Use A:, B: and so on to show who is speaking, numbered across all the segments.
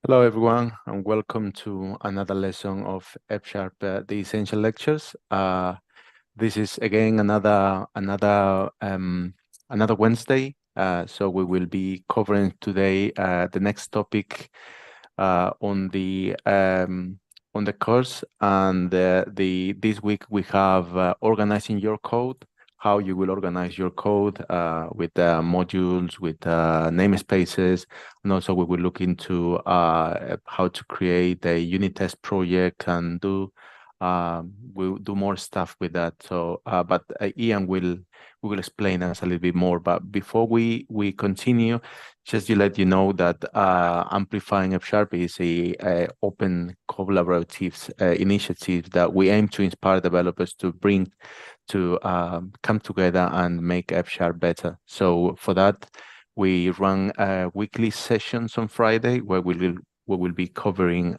A: Hello, everyone, and welcome to another lesson of F Sharp, the Essential Lectures. This is again another Wednesday. So we will be covering today the next topic on the course, and this week we have organizing your code. How you will organize your code with modules, with namespaces, and also we will look into how to create a unit test project and we'll do more stuff with that. So, but Ian will explain us a little bit more. But before we continue, just to let you know that Amplifying F Sharp is a open collaborative initiative that we aim to inspire developers to bring to come together and make F Sharp better. So for that, we run weekly sessions on Friday where we will be covering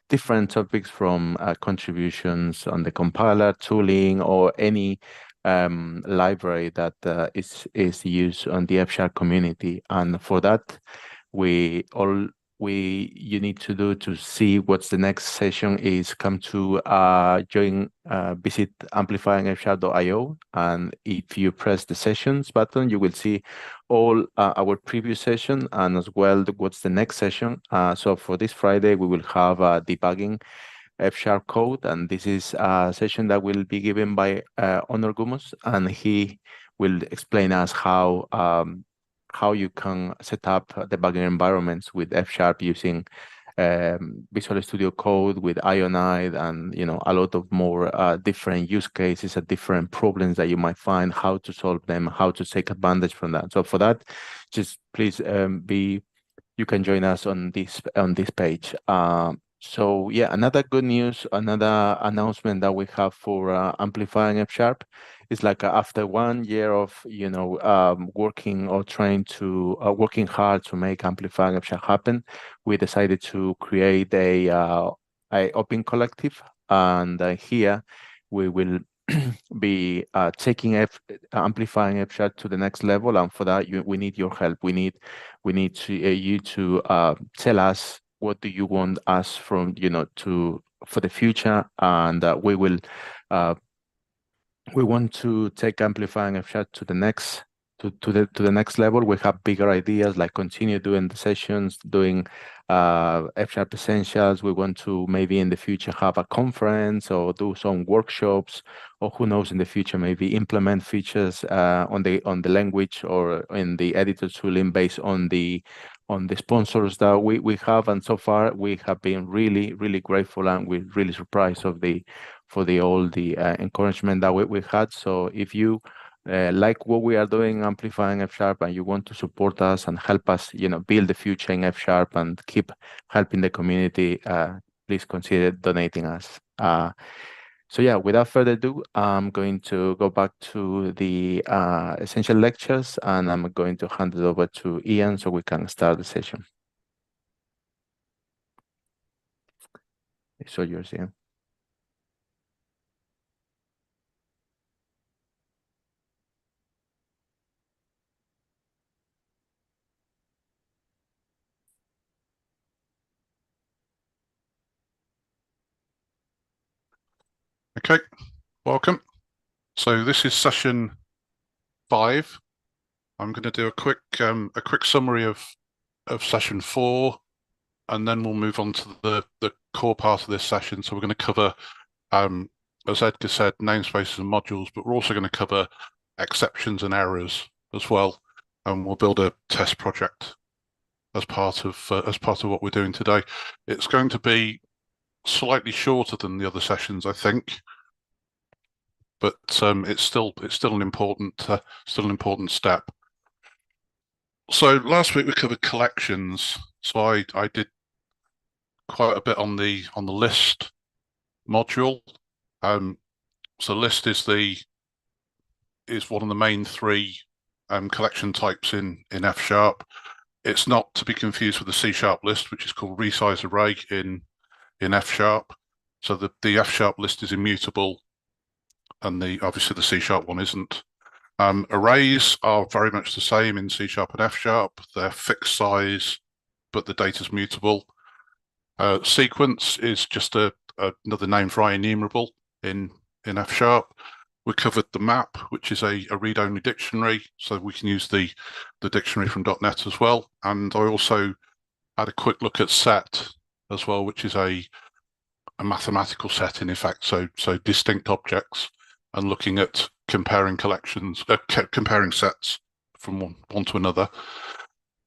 A: different topics from contributions on the compiler, tooling, or any library that is used on the F Sharp community. And for that, you need to do to see what's the next session is come to visit amplifyingfsharp.io, and if you press the sessions button, you will see all our previous session and as well what's the next session. So for this Friday, we will have debugging F Sharp code, and this is a session that will be given by Honor Gumus, and he will explain us how you can set up debugging environments with F Sharp using Visual Studio Code with Ionide, and a lot of more different use cases and different problems that you might find, how to solve them, how to take advantage from that. So for that, just please you can join us on this page. So yeah, another good news, another announcement that we have for Amplifying F Sharp is like after 1 year of working or trying to working hard to make Amplifying F Sharp happen, we decided to create a open collective, and here we will be taking Amplifying F Sharp to the next level, and for that we need your help. We need you to tell us what do you want us from for the future, and we want to take Amplifying F Sharp to the next next level. We have bigger ideas, like continue doing the sessions, doing F Sharp Essentials. We want to maybe in the future have a conference or do some workshops, or who knows, in the future maybe implement features on the language or in the editor tooling based on the sponsors that we have. And so far we have been really grateful, and we're really surprised for all the encouragement that we had. So if you like what we are doing, Amplifying F Sharp, and you want to support us and help us, build the future in F Sharp and keep helping the community, please consider donating us. So yeah, without further ado, I'm going to go back to the essential lectures, and I'm going to hand it over to Ian so we can start the session. So yours, Ian.
B: Okay, welcome. So this is session 5. I'm going to do a quick summary of session 4, and then we'll move on to the core part of this session. So we're going to cover, as Edgar said, namespaces and modules, but we're also going to cover exceptions and errors as well, and we'll build a test project as part of what we're doing today. It's going to be slightly shorter than the other sessions, I think, but it's still an important step. So last week we covered collections. So I did quite a bit on the list module. So list is one of the main 3 collection types in F Sharp. It's not to be confused with the C# list, which is called resize array in F Sharp. So the F Sharp list is immutable, and obviously the C# one isn't. Arrays are very much the same in C# and F Sharp. They're fixed size, but the data's mutable. Sequence is just another name for IEnumerable in F#. We covered the map, which is a read-only dictionary, so we can use the dictionary from .NET as well. And I also had a quick look at set as well, which is a mathematical set in effect, so distinct objects, and looking at comparing collections, comparing sets from one to another.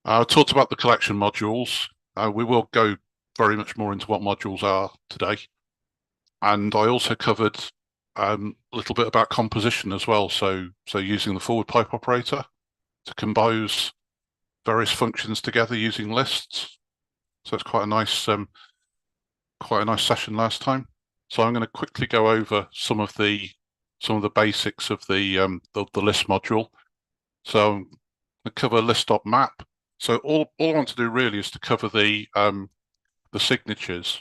B: I talked about the collection modules. We will go very much more into what modules are today. And I also covered a little bit about composition as well. So using the forward pipe operator to compose various functions together using lists. So it's quite a nice session last time. So I'm going to quickly go over some of the basics of the list module. So I'm going to cover list.map. So all I want to do really is to cover the signatures,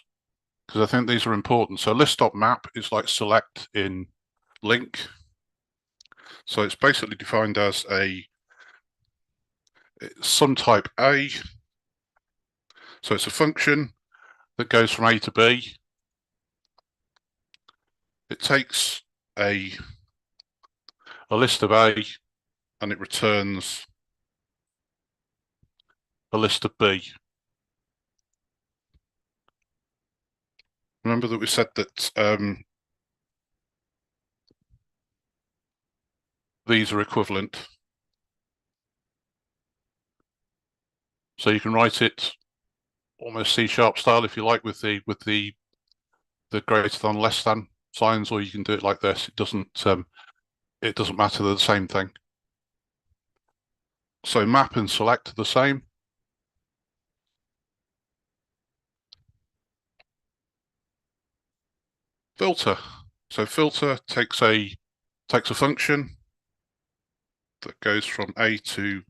B: because I think these are important. So list.map is like select in link. So it's basically defined as some type A. So it's a function that goes from A to B. It takes a list of A and it returns a list of B. Remember that we said that these are equivalent. So you can write it almost C# style if you like, with the greater than, less than signs, or you can do it like this. It doesn't matter, they're the same thing. So map and select are the same. Filter. So filter takes a function that goes from A to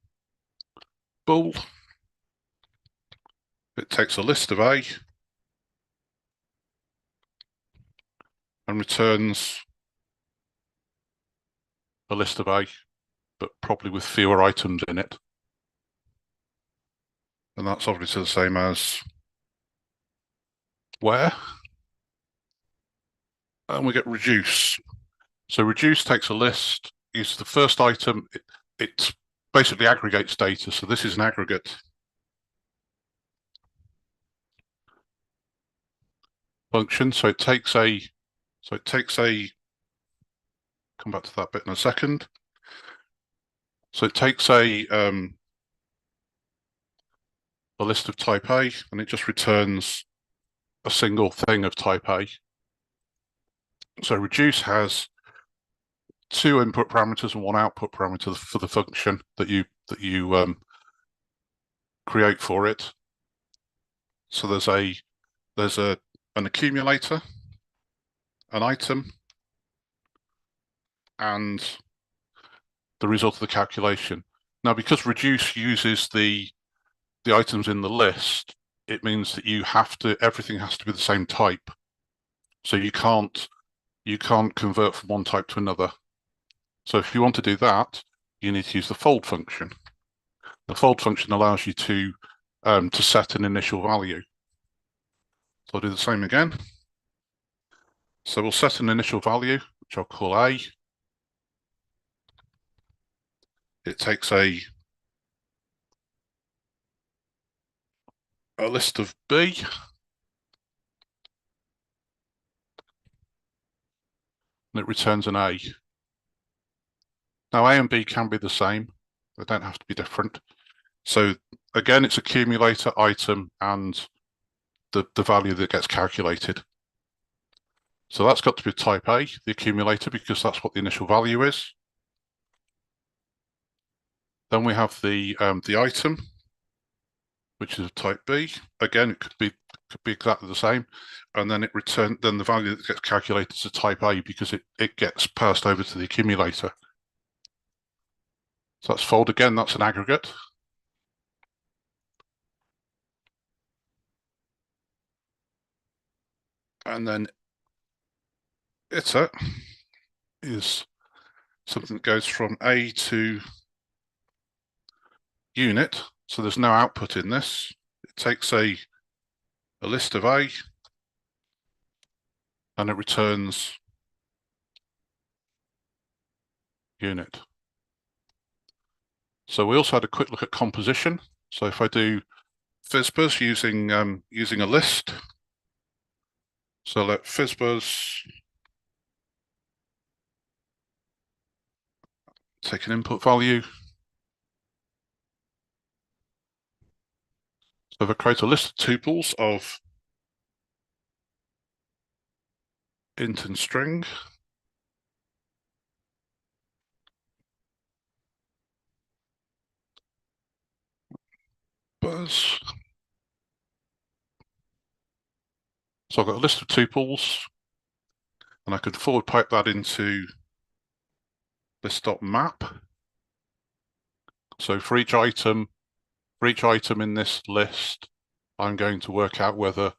B: bool. It takes a list of A and returns a list of A, but probably with fewer items in it. And that's obviously the same as where. And we get reduce. So reduce takes a list, uses the first item. It basically aggregates data. So this is an aggregate function. So it takes a, come back to that bit in a second. So it takes a list of type A and it just returns a single thing of type A. So reduce has 2 input parameters and 1 output parameter for the function that you create for it. So there's an accumulator, an item, and the result of the calculation. Now, because reduce uses the items in the list, it means that everything has to be the same type. So you can't convert from one type to another. So if you want to do that, you need to use the fold function. The fold function allows you to set an initial value. So I'll do the same again. So we'll set an initial value, which I'll call A. It takes a list of B. And it returns an A. Now A and B can be the same. They don't have to be different. So again, it's accumulator, item, and the value that gets calculated. So that's got to be type A, the accumulator, because that's what the initial value is. Then we have the item, which is type B. Again, it could be exactly the same. And then then the value that gets calculated is a type A because it gets passed over to the accumulator. So that's fold again, that's an aggregate. And then iter is something that goes from A to unit. So there's no output in this. It takes a a list of A, and it returns unit. So we also had a quick look at composition. So if I do FizzBuzz using a list, so let FizzBuzz take an input value. So if I create a list of tuples of int and string, buzz. So I've got a list of tuples, and I could forward pipe that into list.map. So for each item in this list, I'm going to work out whether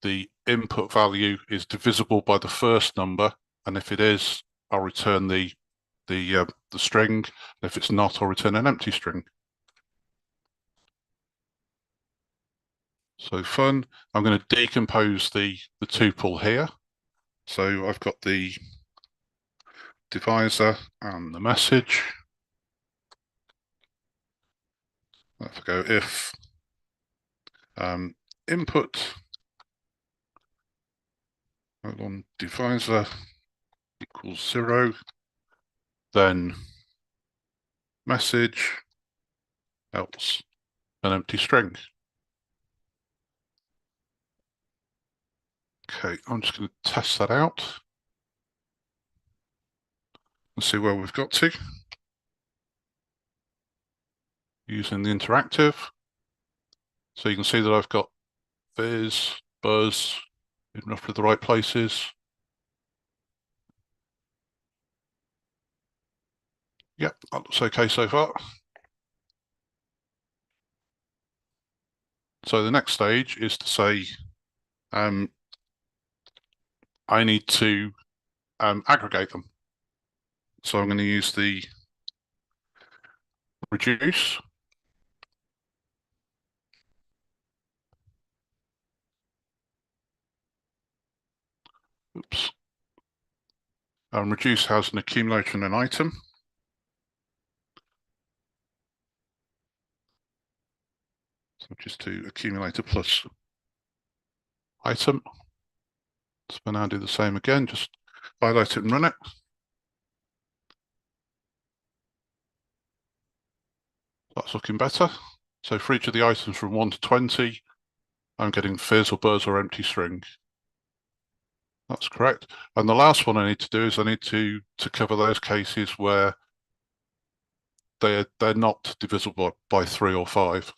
B: the input value is divisible by the first number, and if it is, I'll return the string. If it's not, I'll return an empty string. So fun. I'm going to decompose the tuple here. So I've got the divisor and the message. If I go if input divisor equals 0, then message else an empty string. Okay, I'm just going to test that out and see where we've got to using the interactive. So you can see that I've got fizz, buzz in roughly the right places. Yep, that looks okay so far. So the next stage is to say, I need to aggregate them. So I'm going to use the reduce. Oops. Reduce has an accumulator and an item. So just do accumulator plus item. So we'll now do the same again, just highlight it and run it. That's looking better. So for each of the items from 1 to 20, I'm getting fizz or buzz or empty string. That's correct. And the last one I need to do is I need to cover those cases where they're not divisible by 3 or 5.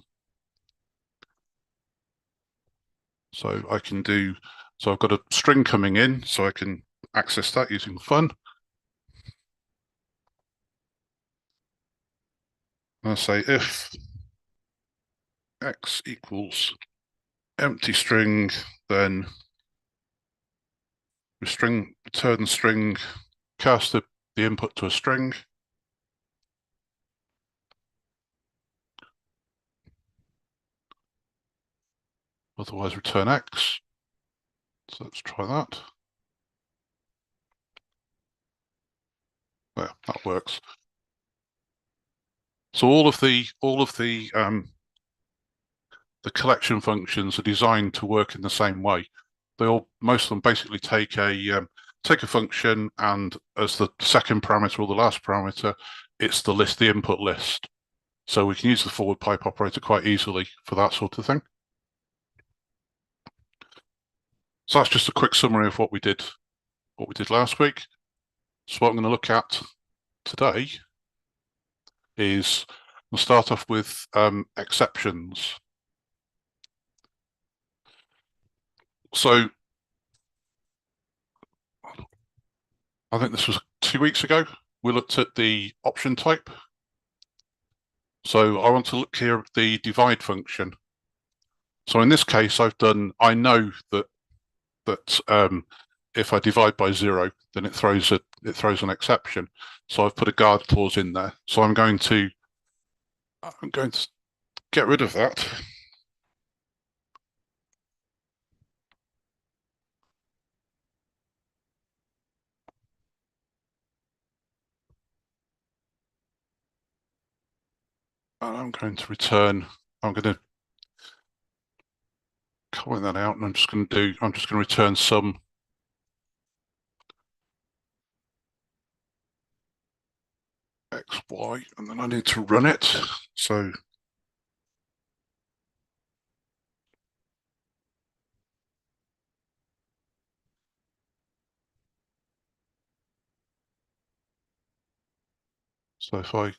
B: So I can do, so I've got a string coming in, so I can access that using fun. And I say if x equals empty string, then return the string, cast the input to a string. Otherwise return x. So let's try that. There, that works. So all of the collection functions are designed to work in the same way. Most of them basically take a function, and as the second parameter or the last parameter, it's the input list. So we can use the forward pipe operator quite easily for that sort of thing. So that's just a quick summary of what we did last week. So what I'm going to look at today is we'll start off with exceptions. So I think this was 2 weeks ago, we looked at the option type. So I want to look here at the divide function. So in this case, I know that if I divide by 0, then it throws an exception. So I've put a guard clause in there. So I'm going to get rid of that. And I'm going to return, I'm going to comment that out, and I'm just going to return some X, Y, and then I need to run it. So if I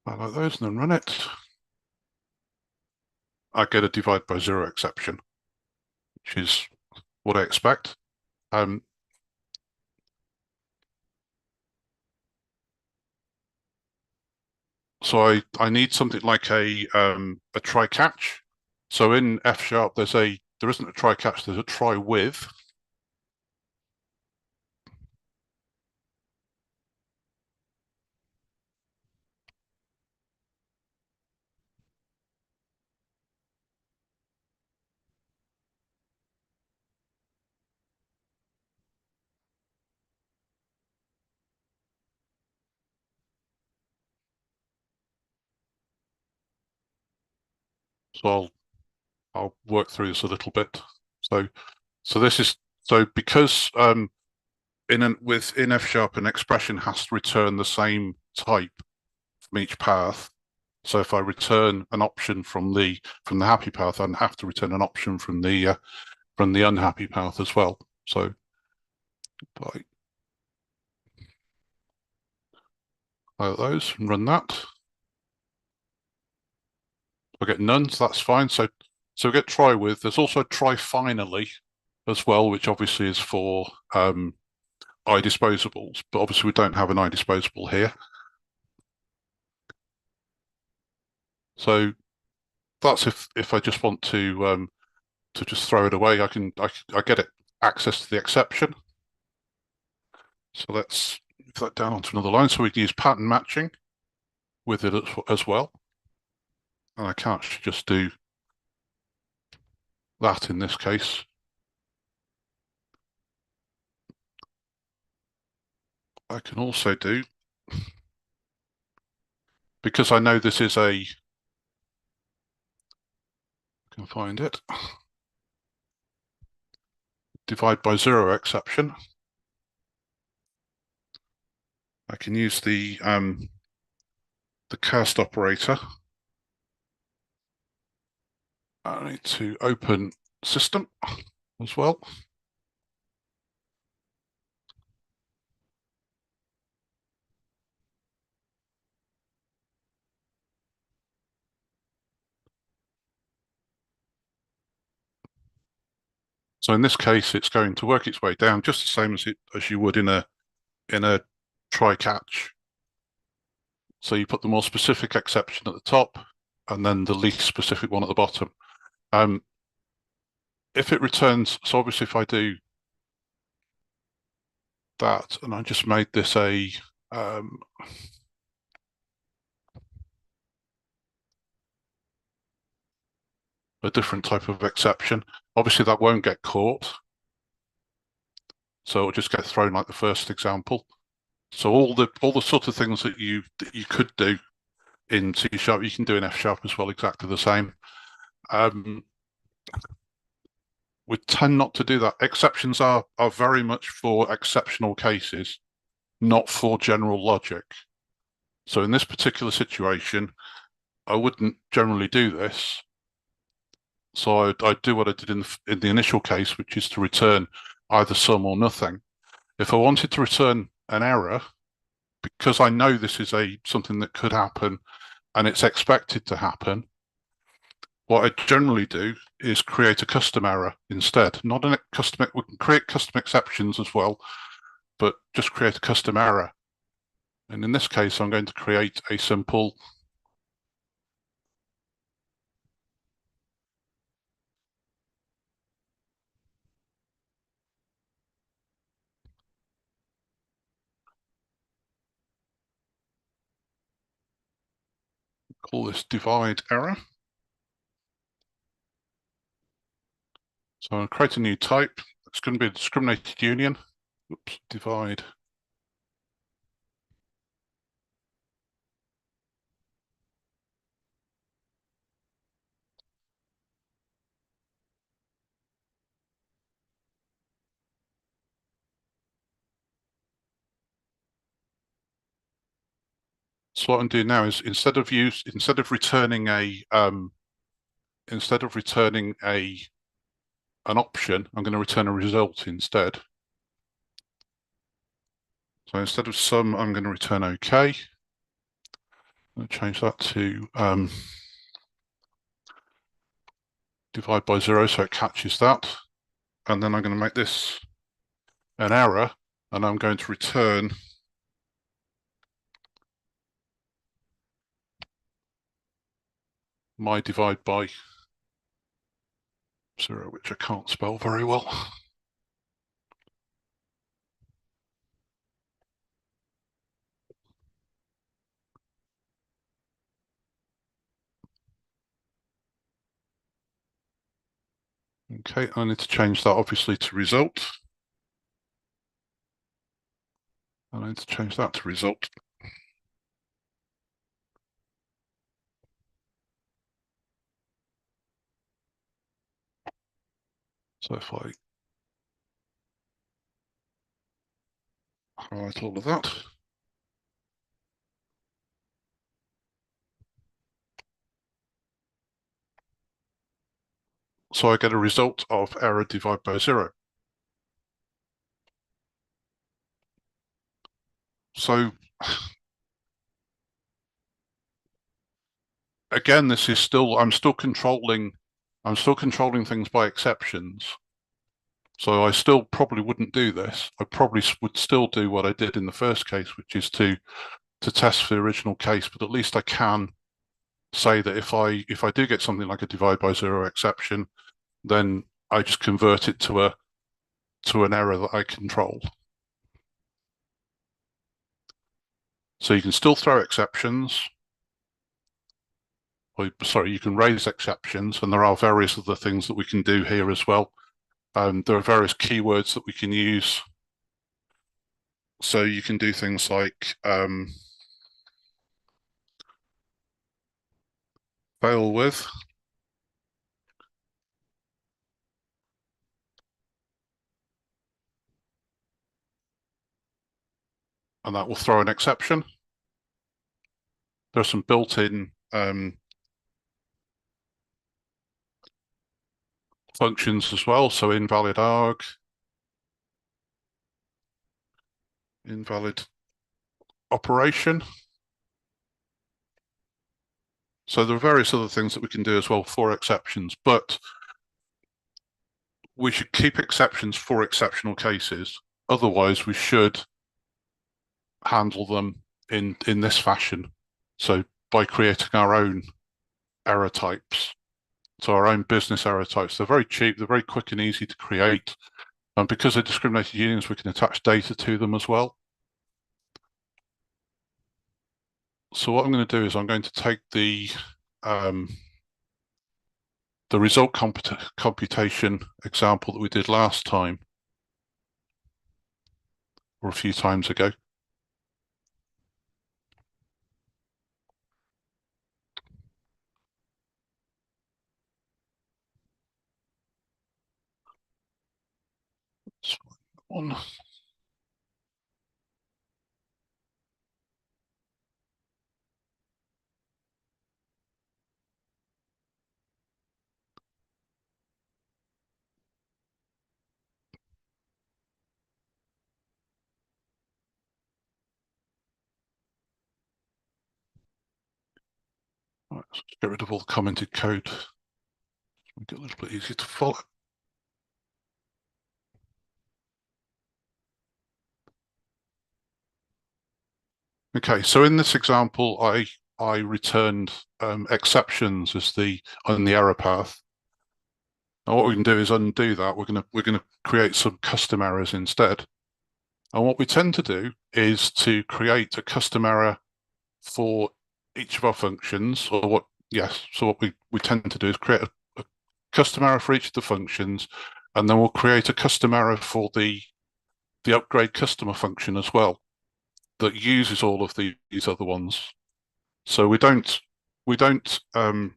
B: highlight those and then run it, I get a divide by zero exception, which is what I expect. So I need something like a try catch. So in F sharp, there isn't a try catch, there's a try with. So I'll work through this a little bit. So this is because within F sharp, an expression has to return the same type from each path. So if I return an option from the happy path, I have to return an option from the unhappy path as well. So if I highlight those and run that, I get none, so that's fine. So we get try with. There's also try finally as well, which obviously is for iDisposables, but obviously we don't have an iDisposable here. So that's if I just want to just throw it away, I get it access to the exception. So let's move that down onto another line. So we can use pattern matching with it as well. And I can't just do that in this case. I can also do, because I know this is I can find it, divide by zero exception. I can use the cast operator. I need to open system as well. So in this case, it's going to work its way down just the same as you would in a try catch. So you put the more specific exception at the top, and then the least specific one at the bottom. If it returns, so obviously if I do that, and I just made this a different type of exception, obviously that won't get caught. So it'll just get thrown like the first example. So all the sort of things that you could do in C sharp, you can do in F sharp as well, exactly the same. We tend not to do that. Exceptions are very much for exceptional cases, not for general logic. So in this particular situation, I wouldn't generally do this. So I'd do what I did in the initial case, which is to return either some or nothing. If I wanted to return an error, because I know this is something that could happen and it's expected to happen, what I generally do is create a custom error instead. Not a custom. We can create custom exceptions as well, but just create a custom error. And in this case, I'm going to create a simple call this divide error. So I'm going to create a new type. It's going to be a discriminated union. Oops, divide So what I'm doing now is instead of returning an option, I'm going to return a result instead. So instead of sum, I'm going to return OK. I'll change that to divide by 0 so it catches that. And then I'm going to make this an error, and I'm going to return my divide by 0, which I can't spell very well. Okay, I need to change that obviously to result. I need to change that to result. So if I highlight all of that, so I get a result of error divide by 0. So again, this is still, I'm still controlling things by exceptions. So I still probably wouldn't do this. I probably would still do what I did in the first case, which is to test for the original case, but at least I can say that if I do get something like a divide by 0 exception, then I just convert it to an error that I control. So you can still throw exceptions. Sorry, you can raise exceptions, and there are various other things that we can do here as well. There are various keywords that we can use. So you can do things like fail with, and that will throw an exception. There's some built-in functions as well. So invalid arg, invalid operation. So there are various other things that we can do as well for exceptions, but we should keep exceptions for exceptional cases. Otherwise, we should handle them in this fashion. So by creating our own error types, so our own business error types. They're very cheap, they're very quick and easy to create. And because they're discriminated unions, we can attach data to them as well. So what I'm going to do is I'm going to take the result computation example that we did last time, or a few times ago. One. Right, let's get rid of all the commented code. Make it a little bit easier to follow. Okay, so in this example, I returned exceptions as on the error path. Now what we can do is undo that. We're gonna create some custom errors instead. And what we tend to do is to create a custom error for each of our functions, or what? Yes. So what we tend to do is create a custom error for each of the functions, and then we'll create a custom error for the upgrade customer function as well, that uses all of these other ones. So we don't I've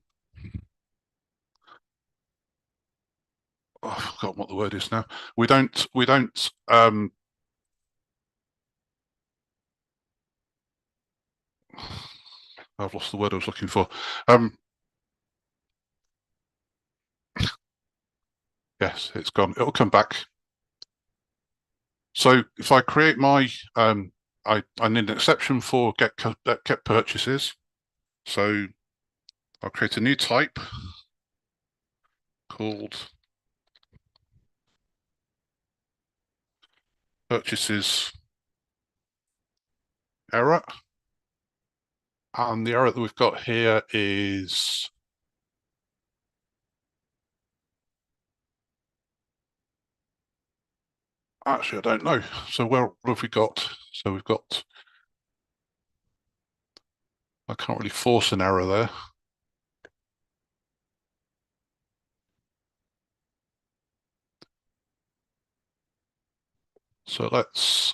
B: forgotten what the word is now. We don't I've lost the word I was looking for. Yes, it's gone. It'll come back. So if I create my, I need an exception for get purchases. So I'll create a new type called purchases error. And the error that we've got here is actually, I don't know. So what have we got? So we've got, I can't really force an error there. So let's,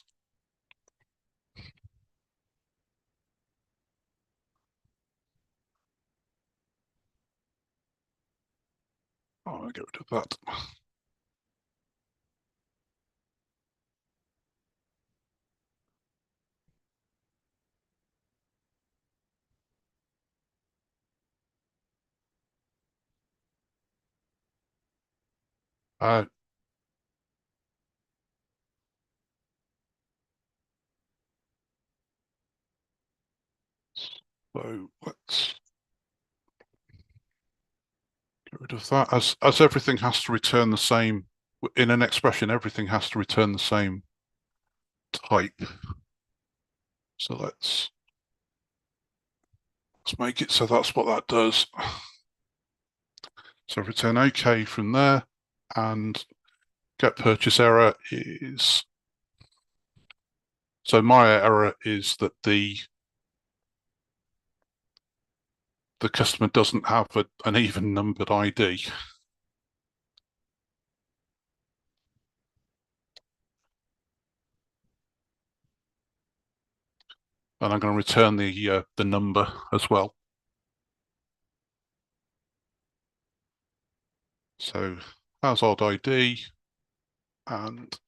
B: I'll get rid of that. Uh, so let's get rid of that. As everything has to return the same, in an expression, everything has to return the same type. So let's make it so that's what that does. So return OK from there, and get purchase error is, so my error is that the customer doesn't have an even numbered ID. And I'm going to return the number as well. So household ID and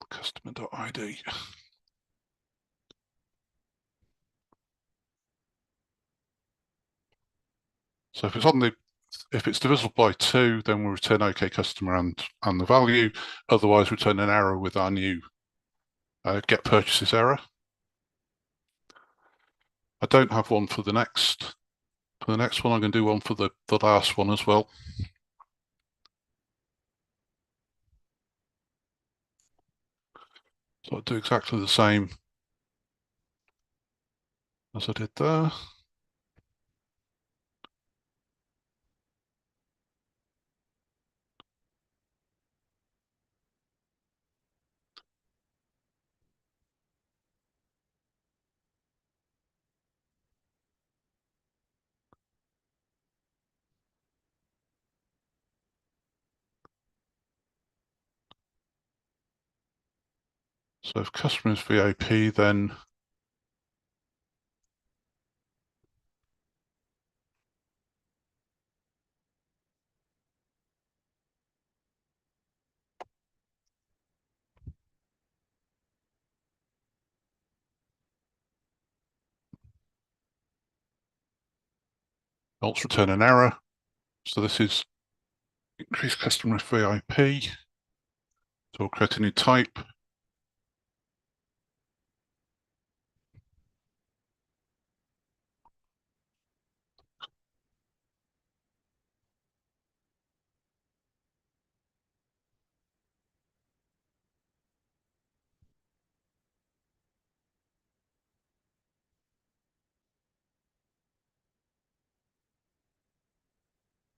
B: customer.id. So if it's divisible by 2, then we'll return OK customer and the value. Otherwise, return an error with our new get purchases error. I don't have one for the next. For the next one, I'm going to do one for the last one as well. So I'll do exactly the same as I did there. So if customer is VIP, then I'll return an error. So this is increase customer VIP. So we'll create a new type.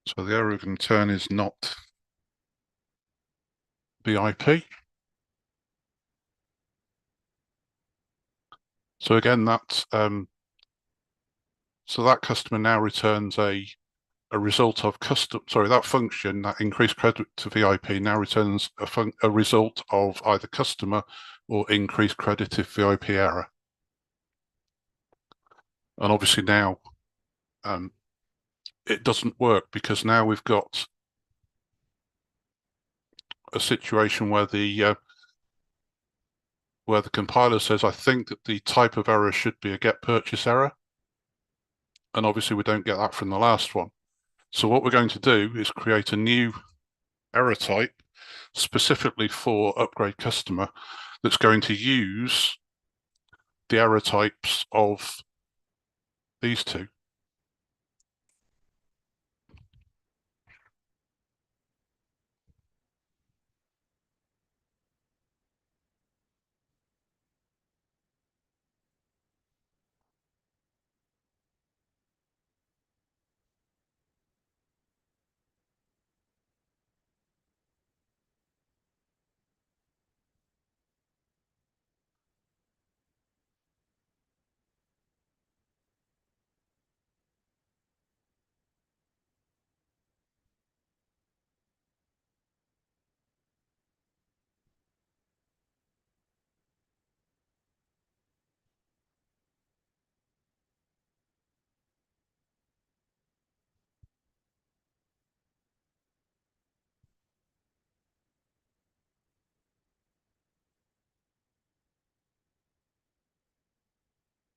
B: So the error we're going to turn is not VIP. So again, that customer now returns a result of that function, that increased credit to VIP, now returns a result of either customer or increased credit if VIP error. And obviously now it doesn't work because now we've got a situation where the compiler says, I think that the type of error should be a get purchase error. and obviously we don't get that from the last one. So what we're going to do is create a new error type specifically for upgrade customer that's going to use the error types of these two.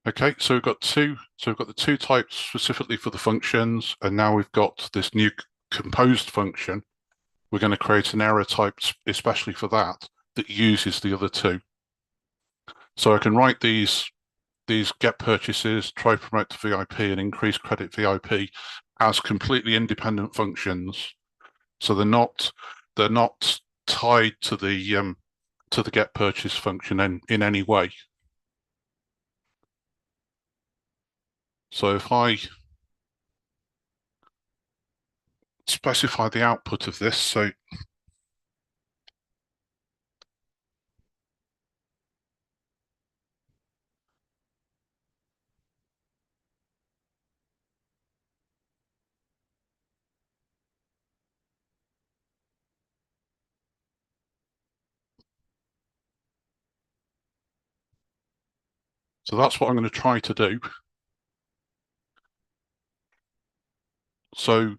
B: Okay, so we've got the two types specifically for the functions, and now we've got this new composed function. We're going to create an error type especially for that uses the other two. So I can write these get purchases, try promote to VIP, and increase credit VIP as completely independent functions. So they're not tied to the get purchase function in any way. So if I specify the output of this, so that's what I'm going to try to do. So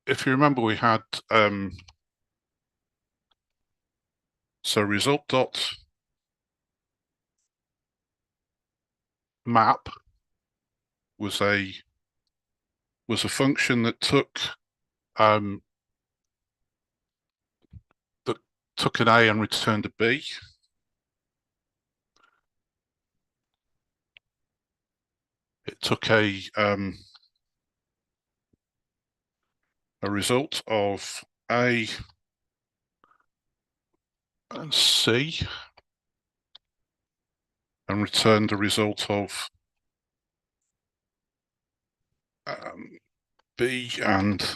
B: if you remember, we had so result dot map was a function that took an A and returned a B. It took a result of A and C and returned a result of B and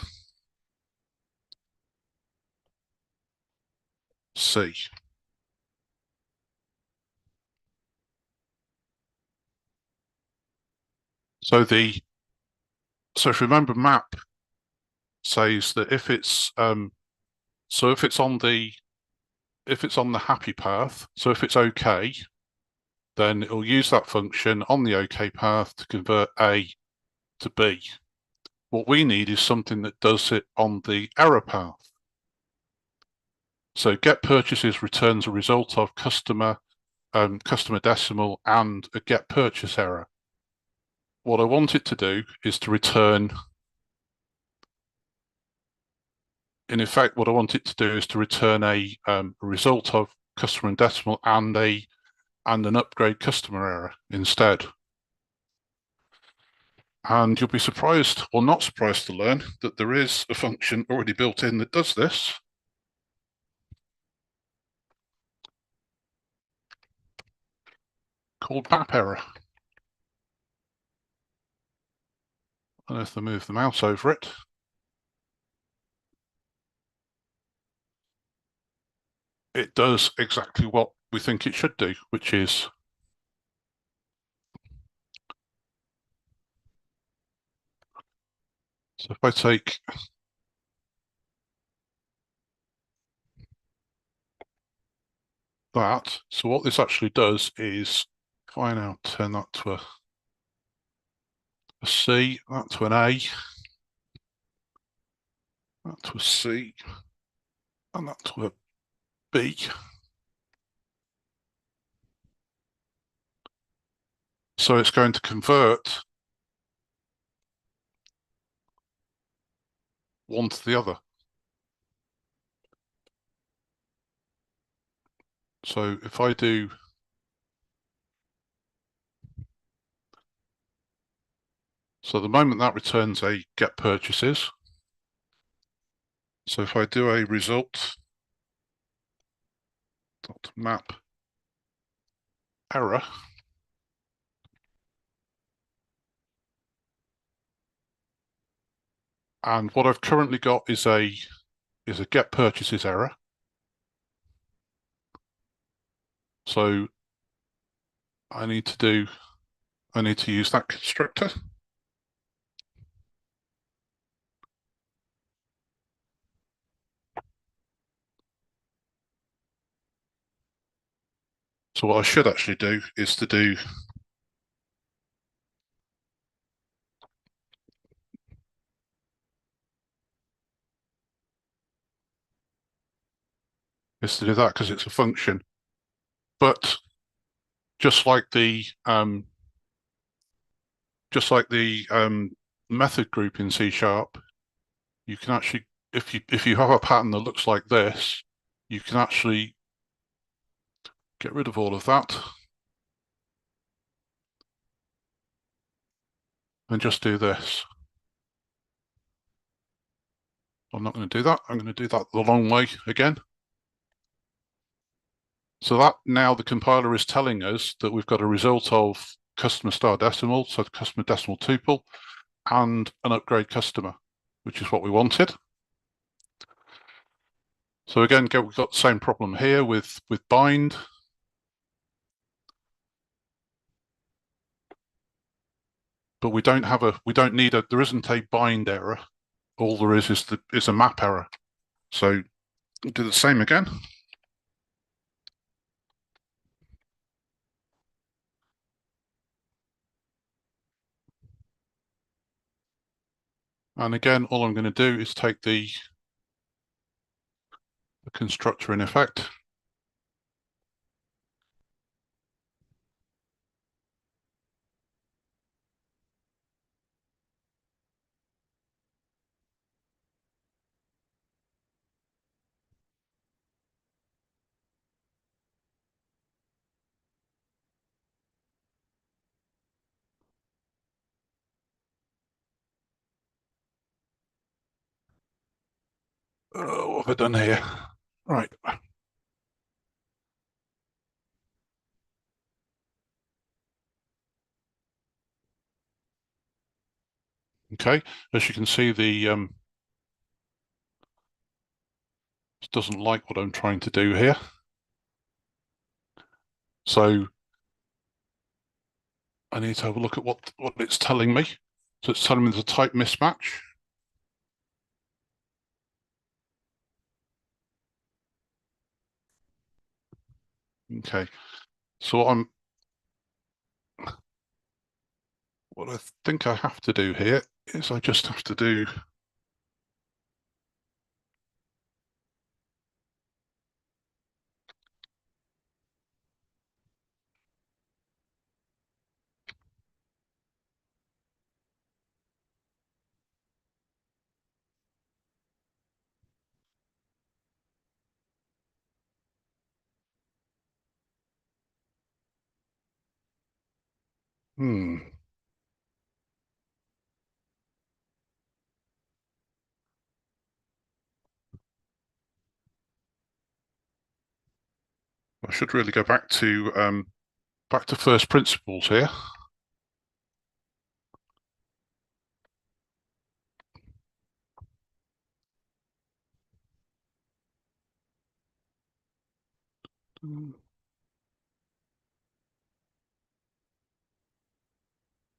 B: C. So if you remember, map says that if it's on the happy path, so if it's okay, then it'll use that function on the okay path to convert A to B. What we need is something that does it on the error path. So get purchases returns a result of customer decimal and a get purchase error. What I want it to do is to return, in effect, what I want it to do is to return a result of customer and decimal and an upgrade customer error instead. And you'll be surprised or not surprised to learn that there is a function already built in that does this. Called map error. And if I move the mouse over it, it does exactly what we think it should do, which is so if I take that, so what this actually does is, if I now turn that to a C, that to an A, that to a C, and that to a B. So it's going to convert one to the other. So if I do, so the moment that returns a get purchases. So if I do a result dot map error, and what I've currently got is a get purchases error. So I need to use that constructor. So what I should actually do is to do that because it's a function. But just like the method group in C#, you can actually, if you have a pattern that looks like this, you can actually get rid of all of that and just do this. I'm not going to do that. I'm going to do that the long way again. So that now the compiler is telling us that we've got a result of customer star decimal, so the customer decimal tuple, and an upgrade customer, which is what we wanted. So again, we've got the same problem here with bind. But we don't need there isn't a bind error. All there is a map error. So do the same again. And again, all I'm going to do is take the constructor in effect. What have I done here? Right. Okay. As you can see, the it doesn't like what I'm trying to do here. So I need to have a look at what it's telling me. So it's telling me there's a type mismatch. Okay. So what I think I have to do here is I just have to do I should really go back to first principles here.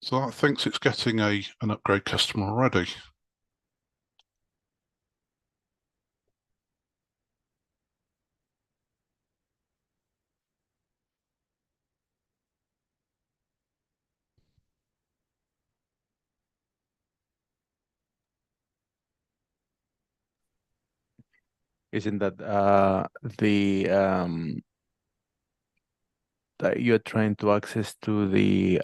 B: So that thinks it's getting an upgrade customer already.
A: Isn't that that you're trying to access to the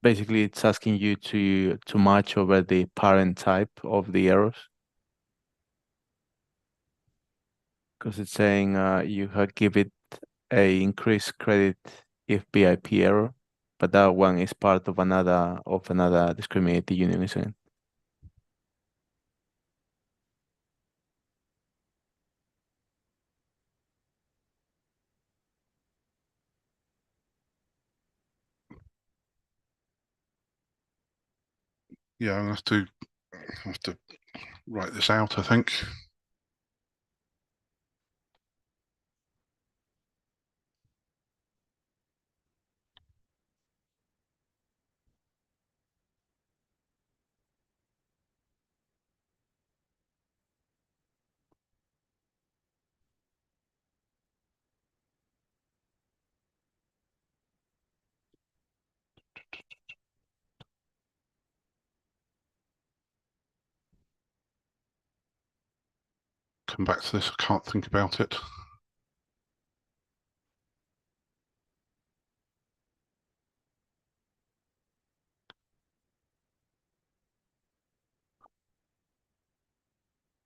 A: basically it's asking you to match over the parent type of the errors. Because it's saying you have give it a increased credit if BIP error, but that one is part of another discriminated union, isn't it?
B: Yeah, I'm gonna have to write this out, I think. Come back to this. I can't think about it.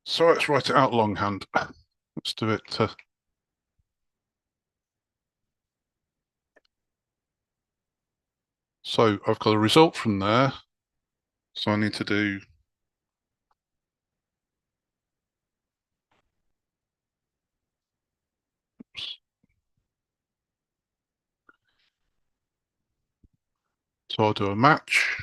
B: So let's write it out longhand. Let's do it. So I've got a result from there. So I need to do so I'll do a match.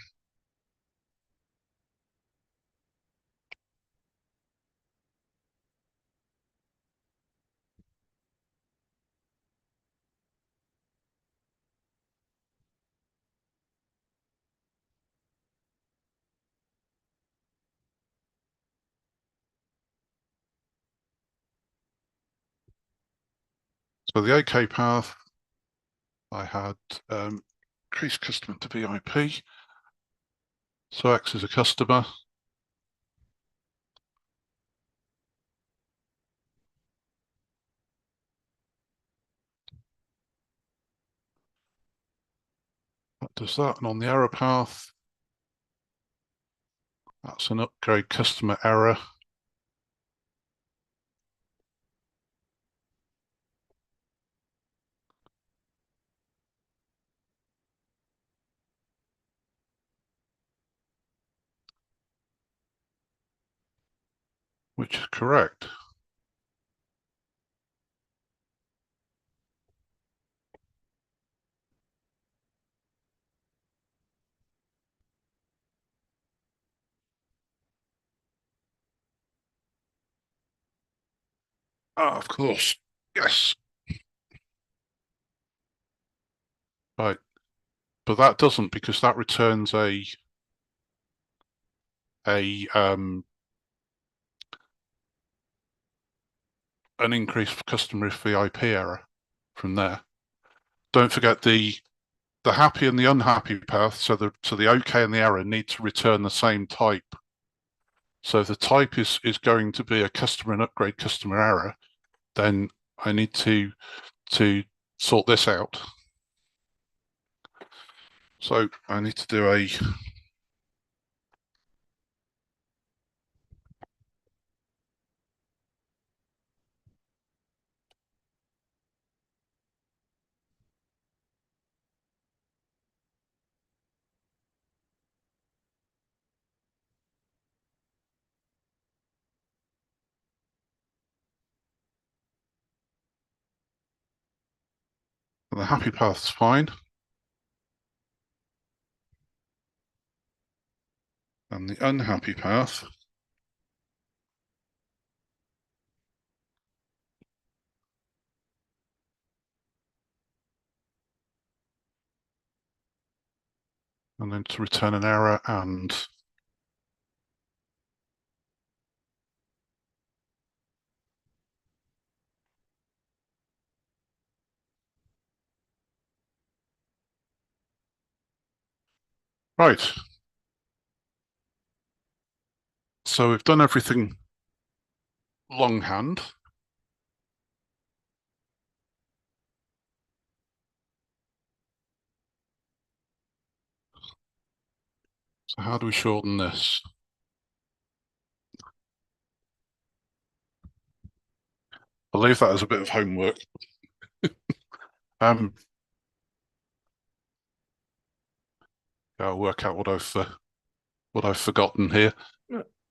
B: So the OK path, I had increased customer to VIP. So X is a customer. That does that. And on the error path, that's an upgrade customer error. Which is correct. Ah, of course. Yes. Right. But that doesn't, because that returns an increased customer VIP error from there. Don't forget the happy and the unhappy path. So the OK and the error need to return the same type. So if the type is going to be a customer and upgrade customer error, then I need to sort this out. So I need to do the happy path's fine. And the unhappy path, and then to return an error and right. So we've done everything longhand. So how do we shorten this? I'll leave that as a bit of homework. I'll work out what I've forgotten here.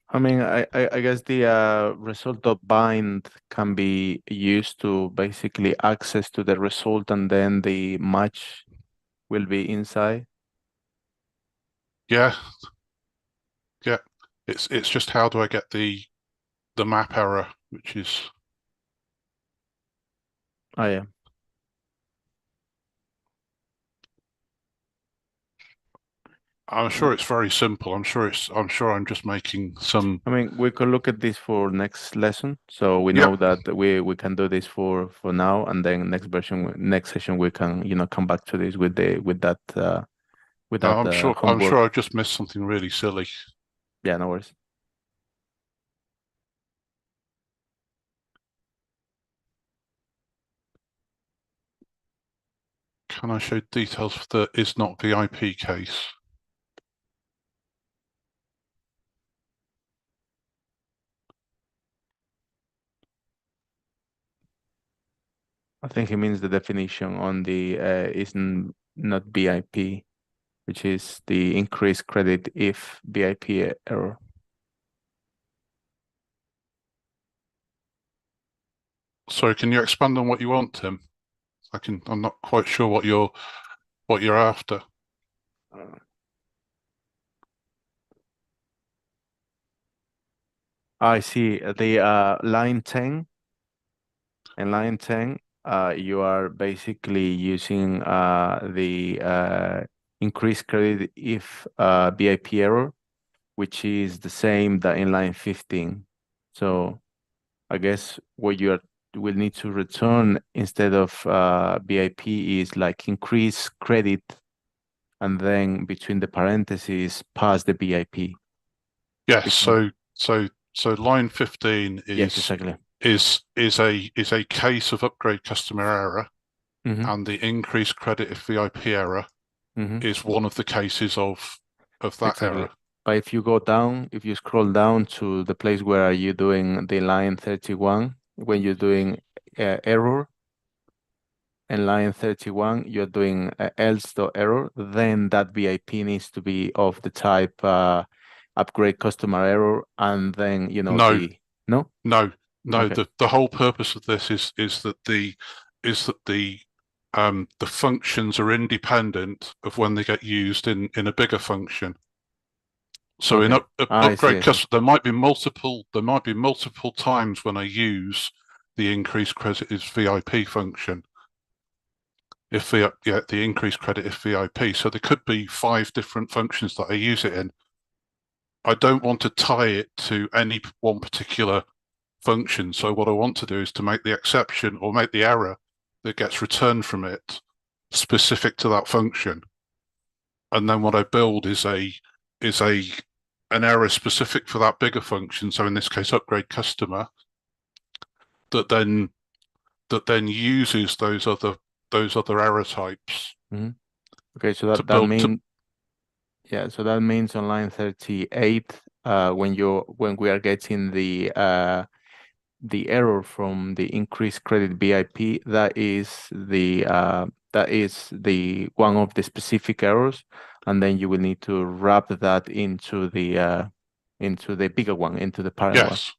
A: I mean, I guess the result.bind can be used to basically access to the result, and then the match will be inside.
B: Yeah, yeah. It's just how do I get the map error, which is
A: Oh yeah.
B: I'm sure it's very simple. I'm sure I'm just making some.
A: I mean, we could look at this for next lesson, so we
B: Yep.
A: know that we can do this for now, and then next session we can come back to this with the with
B: No,
A: that
B: I'm
A: homework.
B: sure I've just missed something really silly.
A: Yeah, no worries.
B: Can I show details for the is not VIP case?
A: I think he means the definition on the not BIP, which is the increased credit if BIP error.
B: Sorry, can you expand on what you want, Tim? I'm not quite sure what you're after.
A: Uh, I see the line 10 and line 10. You are basically using the increased credit if BIP error, which is the same that in line 15. So I guess what you will need to return instead of BIP is like increase credit, and then between the parentheses pass the BIP.
B: Yes,
A: Because
B: so line 15
A: yes,
B: is
A: exactly.
B: is a case of upgrade customer error,
A: Hmm.
B: and the increased credit if VIP error
A: Hmm.
B: is one of the cases of that
A: Exactly.
B: error.
A: But if you go down, if you scroll down to the place where you're doing the line 31, when you're doing error, and line 31, you're doing else dot error, then that VIP needs to be of the type upgrade customer error, and then
B: No,
A: no?
B: no, no.
A: Okay.
B: The whole purpose of this is that the functions are independent of when they get used in a bigger function. So in
A: Okay. I see,
B: upgrade
A: I see.
B: custom, there might be multiple times when I use the increased credit is VIP function. If the increased credit is VIP, so there could be 5 different functions that I use it in. I don't want to tie it to any one particular function. So what I want to do is to make the exception or make the error that gets returned from it specific to that function. And then what I build is an error specific for that bigger function. So in this case, upgrade customer, that then uses those other error types
A: Hmm. Okay, so
B: to
A: that
B: build to.
A: means yeah, so that means on line 38, when we are getting the error from the increased credit BIP, that is the one of the specific errors, and then you will need to wrap that into the bigger one, into the parent one.
B: Yes,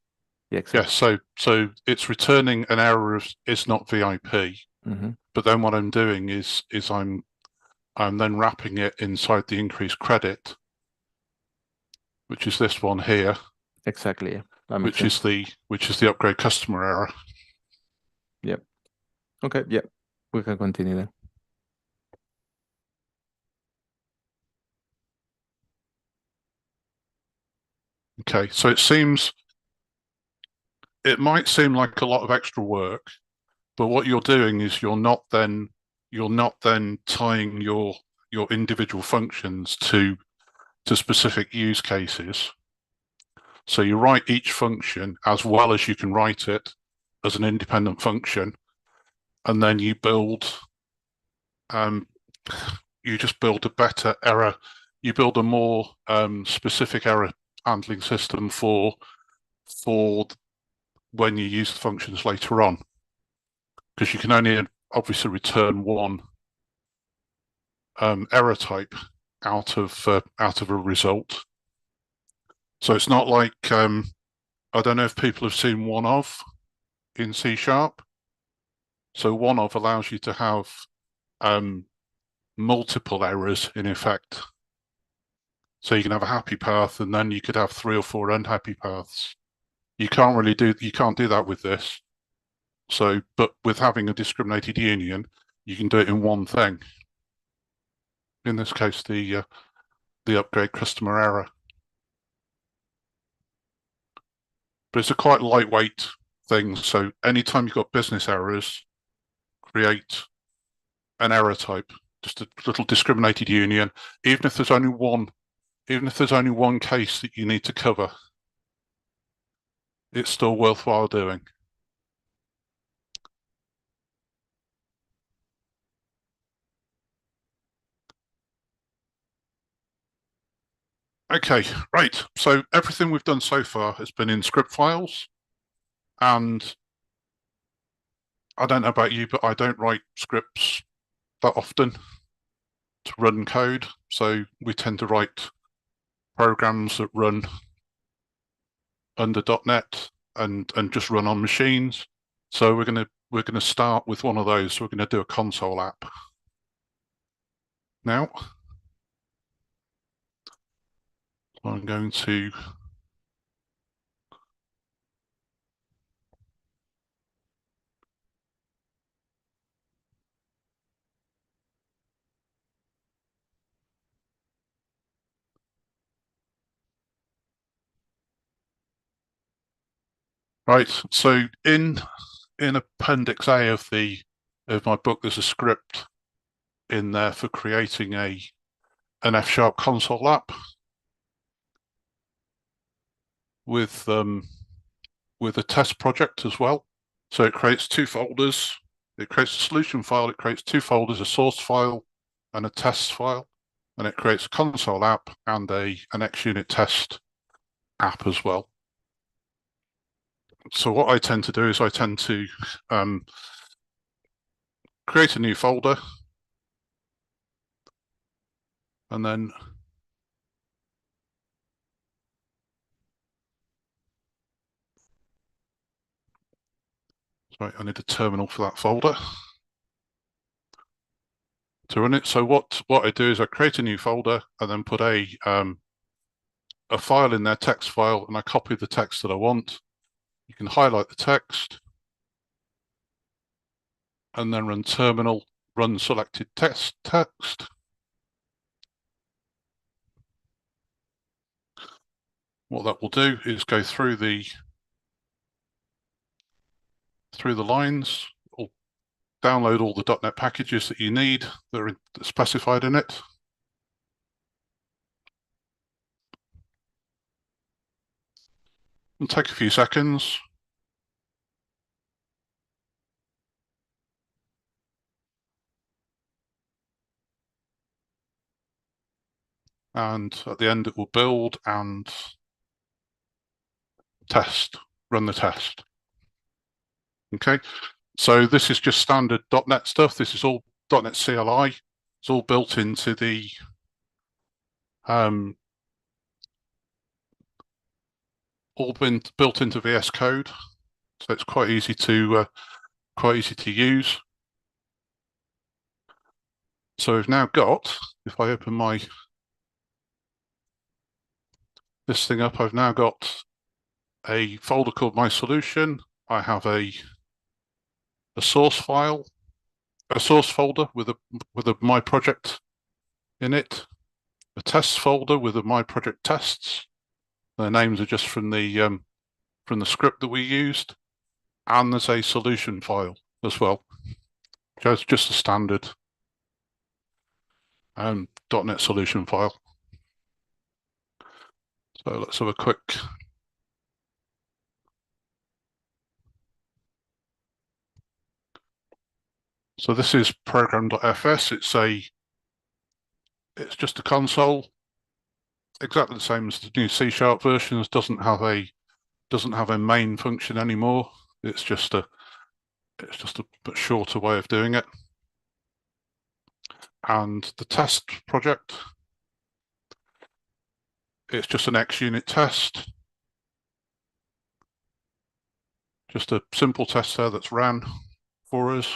A: Yeah,
B: yes.
A: exactly.
B: So it's returning an error of is not VIP,
A: Hmm.
B: but then what I'm doing is I'm then wrapping it inside the increased credit, which is this one here,
A: Exactly. Yeah. That makes sense.
B: which is the upgrade customer error.
A: Yep. Okay. Yep. We can continue then.
B: Okay, so it might seem like a lot of extra work, but what you're doing is you're not then tying your individual functions to specific use cases. So you write each function as well as you can write it as an independent function, and then you just build a better error you build a more specific error handling system for when you use the functions later on, because you can only obviously return one error type out of a result. So it's not like I don't know if people have seen one of in C#. So one of allows you to have multiple errors in effect. So you can have a happy path, and then you could have 3 or 4 unhappy paths. You can't do that with this. So, but with having a discriminated union, you can do it in one thing. In this case, the upgrade customer error. But it's a quite lightweight thing. So anytime you've got business errors, create an error type, just a little discriminated union, even if there's only one case that you need to cover, it's still worthwhile doing. Okay, right. So everything we've done so far has been in script files, and I don't know about you, but I don't write scripts that often to run code. So we tend to write programs that run under .NET and just run on machines. So we're gonna start with one of those. So we're gonna do a console app now. I'm going to right. So in Appendix A of my book, there's a script in there for creating an F# console app with a test project as well. So it creates 2 folders. It creates a solution file. It creates 2 folders: a source file and a test file, and it creates a console app and an XUnit test app as well. So what I tend to do is I tend to create a new folder, and then sorry, I need a terminal for that folder to run it. So what I do is I create a new folder and then put a file in there, text file, and I copy the text that I want. You can highlight the text and then run terminal, run selected text. What that will do is go through the lines, or download all the .NET packages that you need that are specified in it. It'll take a few seconds. And at the end, it will build and test, run the test. Okay, so this is just standard .NET stuff. This is all .NET CLI. It's all built into the built into VS Code, so it's quite easy to use. So we've now got, if I open this thing up, I've now got a folder called My Solution. I have a source file, a source folder with a My Project in it, a test folder with a My Project tests. Their names are just from the script that we used, and there's a solution file as well. So it's just a standard .NET solution file. So let's have a quick. So this is program.fs. It's just a console. exactly the same as the new C# versions. Doesn't have a main function anymore. It's just a bit shorter way of doing it. And the test project, it's just an XUnit test. Just a simple test there that's ran for us.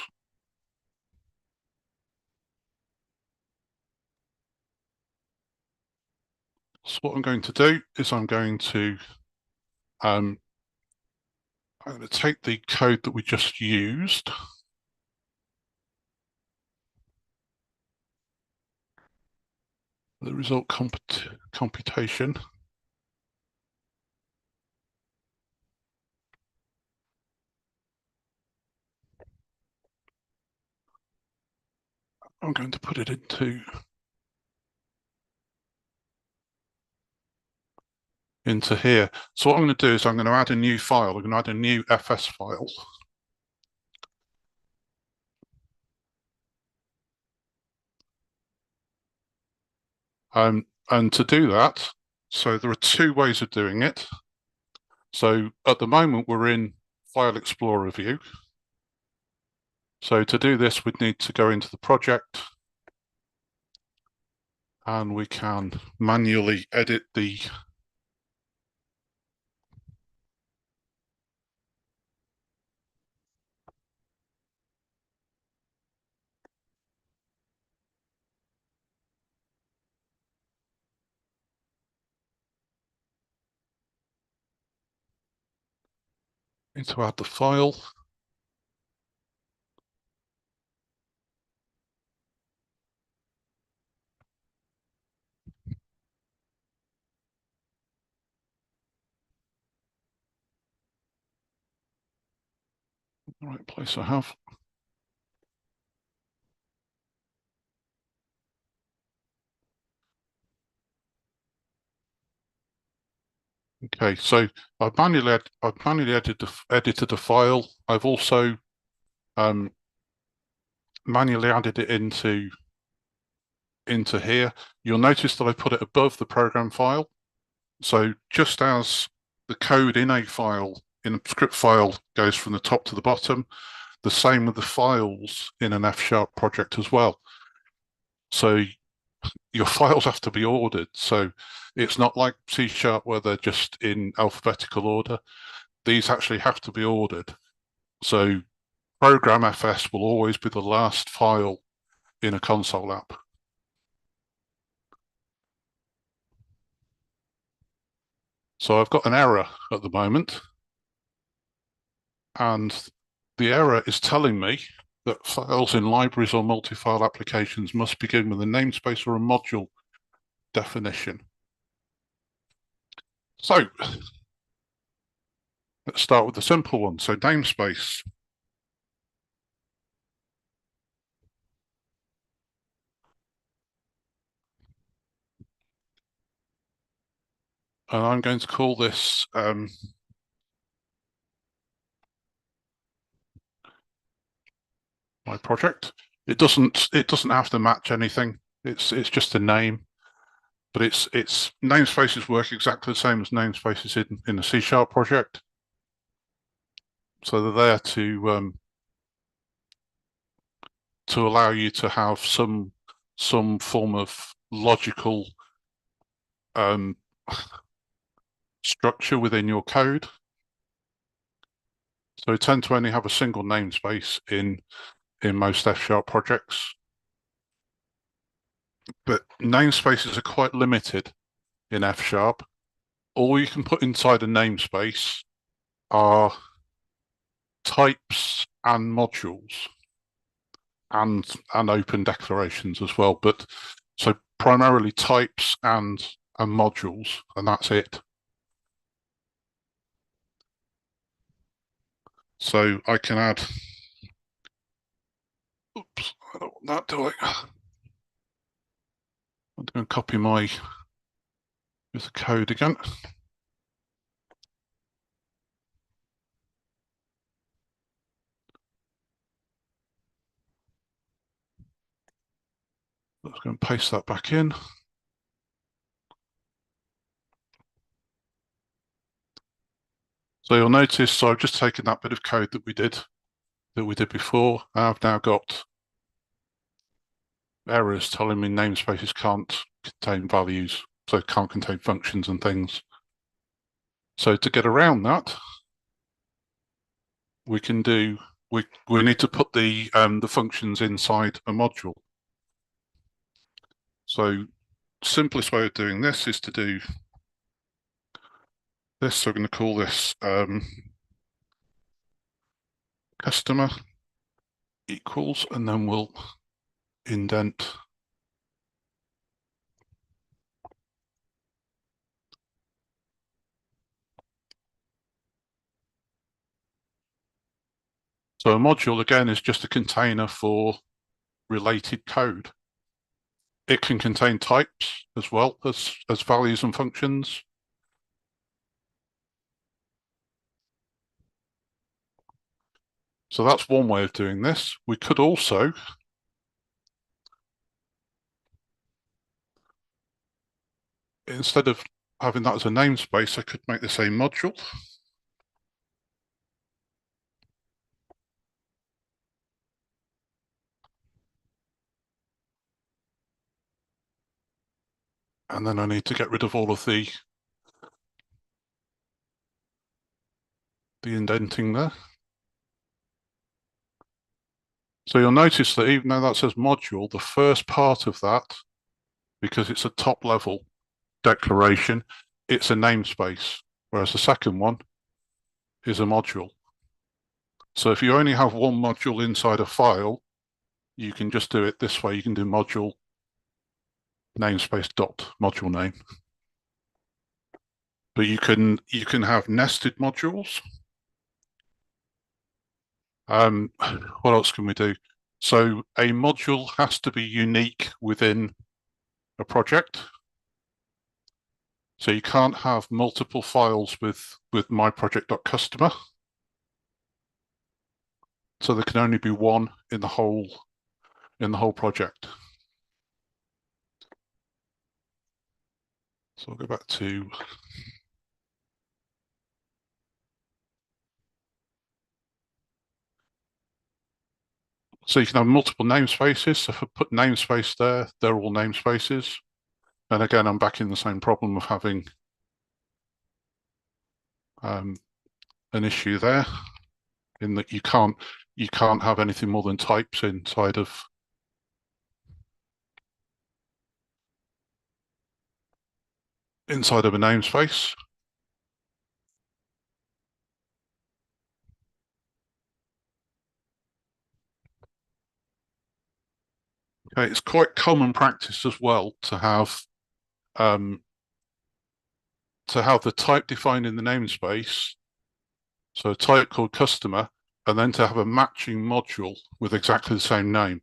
B: So what I'm going to do is I'm going to take the code that we just used, the result computation. I'm going to put it into here. So what I'm going to do is I'm going to add a new file. I'm going to add a new FS file. And to do that, so there are two ways of doing it. So at the moment, we're in File Explorer view. So to do this, we'd need to go into the project, and we can manually edit the to add the file. The right place I have. Okay, so I've manually edited the file. I've also manually added it into here. You'll notice that I put it above the program file. So just as the code in a script file goes from the top to the bottom, the same with the files in an F# project as well. So your files have to be ordered. So it's not like C# where they're just in alphabetical order. These actually have to be ordered. So program FS will always be the last file in a console app. So I've got an error at the moment, and the error is telling me that files in libraries or multi-file applications must begin with a namespace or a module definition. So let's start with the simple one. So namespace. And I'm going to call this my project. It doesn't have to match anything. It's just a name, but it's namespaces work exactly the same as namespaces in a C# project. So they're there to allow you to have some form of logical structure within your code. So we tend to only have a single namespace in most F# projects. But namespaces are quite limited in F#. All you can put inside a namespace are types and modules and open declarations as well. But so primarily types and modules, and that's it. So I can add, oops, I don't want that, do I? I'm going to copy the code again. Let's go and paste that back in. So you'll notice, so I've just taken that bit of code that we did before. I've now got errors telling me namespaces can't contain values, so can't contain functions and things. So to get around that, we need to put the functions inside a module. So simplest way of doing this is to do this. So we're going to call this customer equals, and then we'll indent so a module again is just a container for related code. It can contain types as well as values and functions. So that's one way of doing this. We could also instead of having that as a namespace, I could make this a module. And then I need to get rid of all of the indenting there. So you'll notice that even though that says module, the first part of that, because it's a top level declaration, it's a namespace, whereas the second one is a module. So if you only have one module inside a file, you can just do it this way. You can do module namespace dot module name. But you can have nested modules. What else can we do? So a module has to be unique within a project. So you can't have multiple files with myproject.customer. So there can only be one in the whole project. So I'll go back to so you can have multiple namespaces. So if I put namespace there, they're all namespaces. And again, I'm back in the same problem of having an issue there, in that you can't have anything more than types inside of a namespace. Okay, it's quite common practice as well to have the type defined in the namespace, so a type called customer, and then to have a matching module with exactly the same name.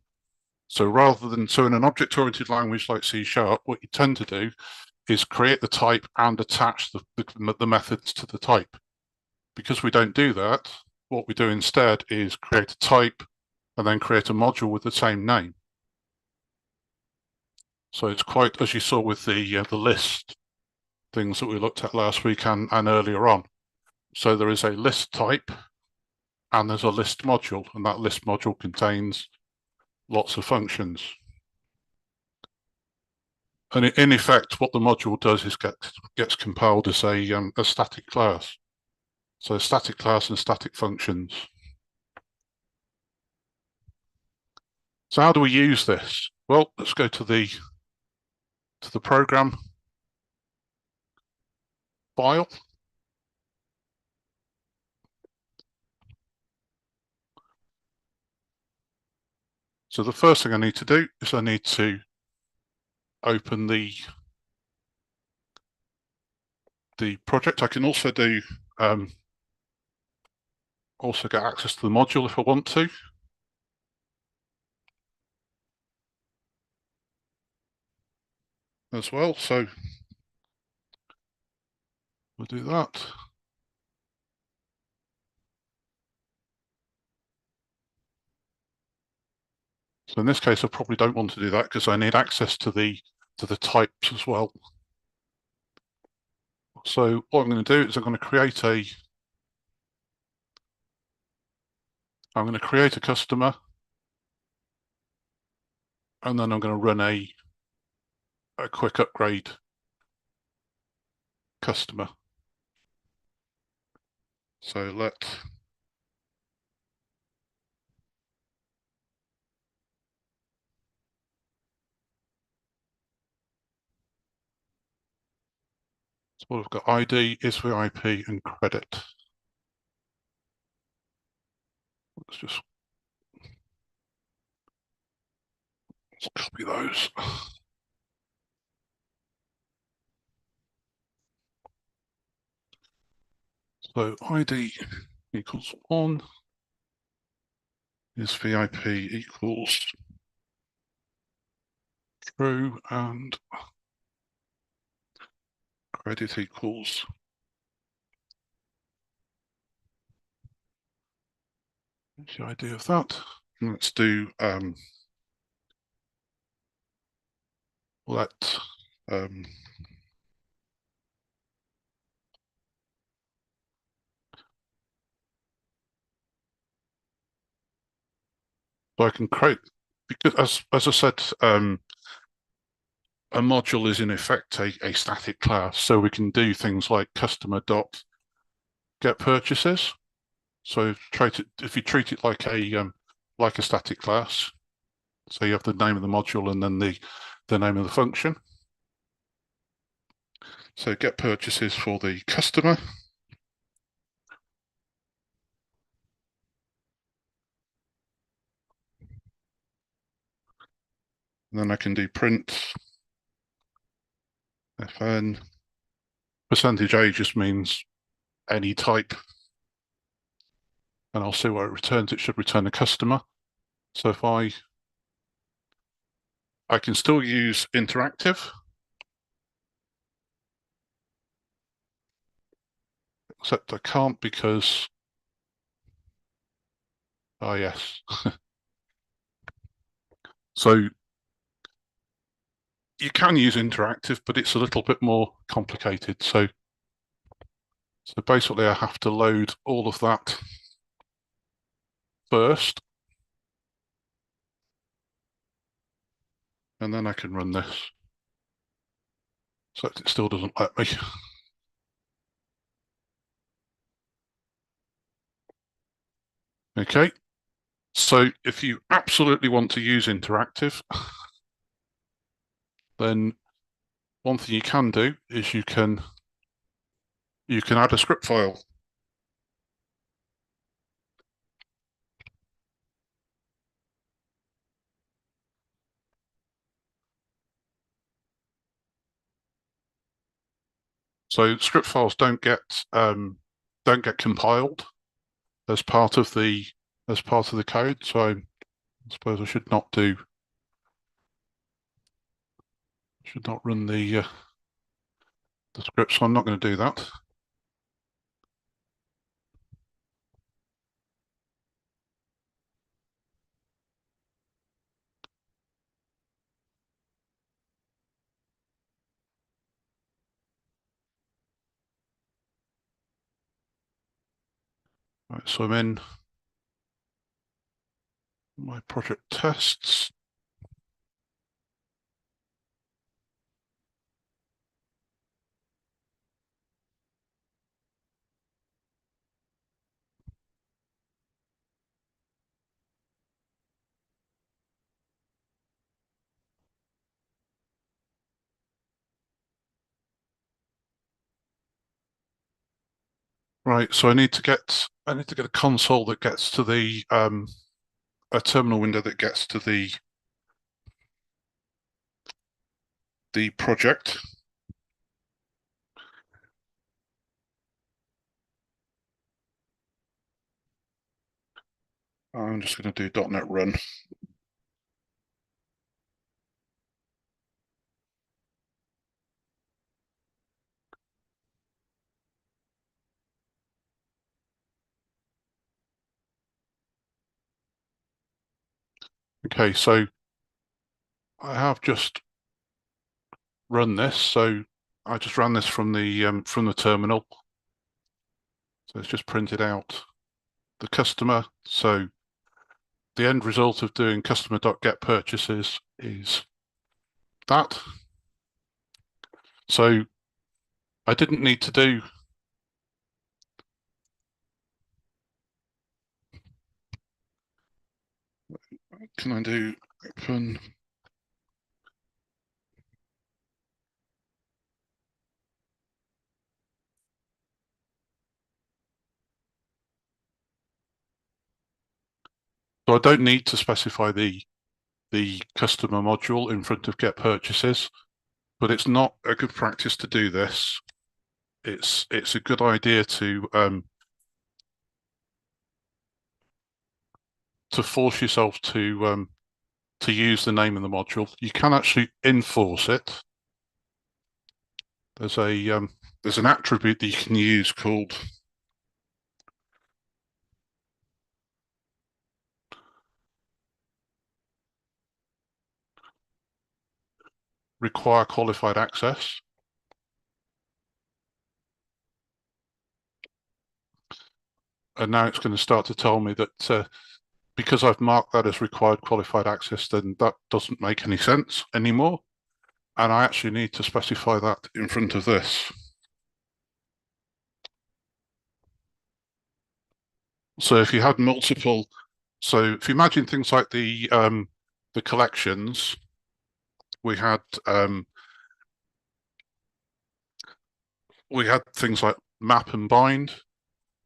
B: So rather than, so in an object-oriented language like C#, what you tend to do is create the type and attach the methods to the type. Because we don't do that, what we do instead is create a type and then create a module with the same name. So it's quite, as you saw with the list things that we looked at last week and earlier on. So there is a list type and there's a list module, and that list module contains lots of functions. And in effect, what the module does is gets compiled as a static class. So a static class and static functions. So how do we use this? Well, let's go to the program file. So the first thing I need to do is I need to open the project. I can also do also get access to the module if I want to. As well, so we'll do that. So in this case, I probably don't want to do that because I need access to the types as well. So what I'm going to do is I'm going to create I'm going to create a customer, and then I'm going to run a quick upgrade customer. So we've got ID, is VIP, and credit. Let's copy those. So ID equals 1, is VIP equals true, and credit equals the idea of that. And let's do let so I can create, because as I said, a module is in effect a static class, so we can do things like customer dot get purchases. So if you treat it like a static class, so you have the name of the module and then the name of the function. So get purchases for the customer. And then I can do print fn. Percentage A just means any type. And I'll see what it returns. It should return a customer. So if I can still use interactive, except I can't because, oh yes. So you can use interactive, but it's a little bit more complicated. So basically I have to load all of that first, and then I can run this. So it still doesn't let me. Okay, so if you absolutely want to use interactive, then one thing you can do is you can add a script file. So script files don't get compiled as part of the code. So I suppose I should not run the script. So I'm not going to do that. Right, so I'm in my project tests. Right, so I need to get a console that gets to the a terminal window that gets to the project. I'm just going to do .NET Run. Okay, so I have just run this. So I just ran this from the terminal. So it's just printed out the customer. So the end result of doing customer.getPurchases is that. So I didn't need to do can I do open? So I don't need to specify the customer module in front of get purchases, but it's not a good practice to do this. It's a good idea to force yourself to use the name of the module. You can actually enforce it. There's an attribute that you can use called require qualified access. And now it's going to start to tell me that because I've marked that as required qualified access, then that doesn't make any sense anymore. And I actually need to specify that in front of this. So if you had multiple, so if you imagine things like the collections, we had things like map and bind,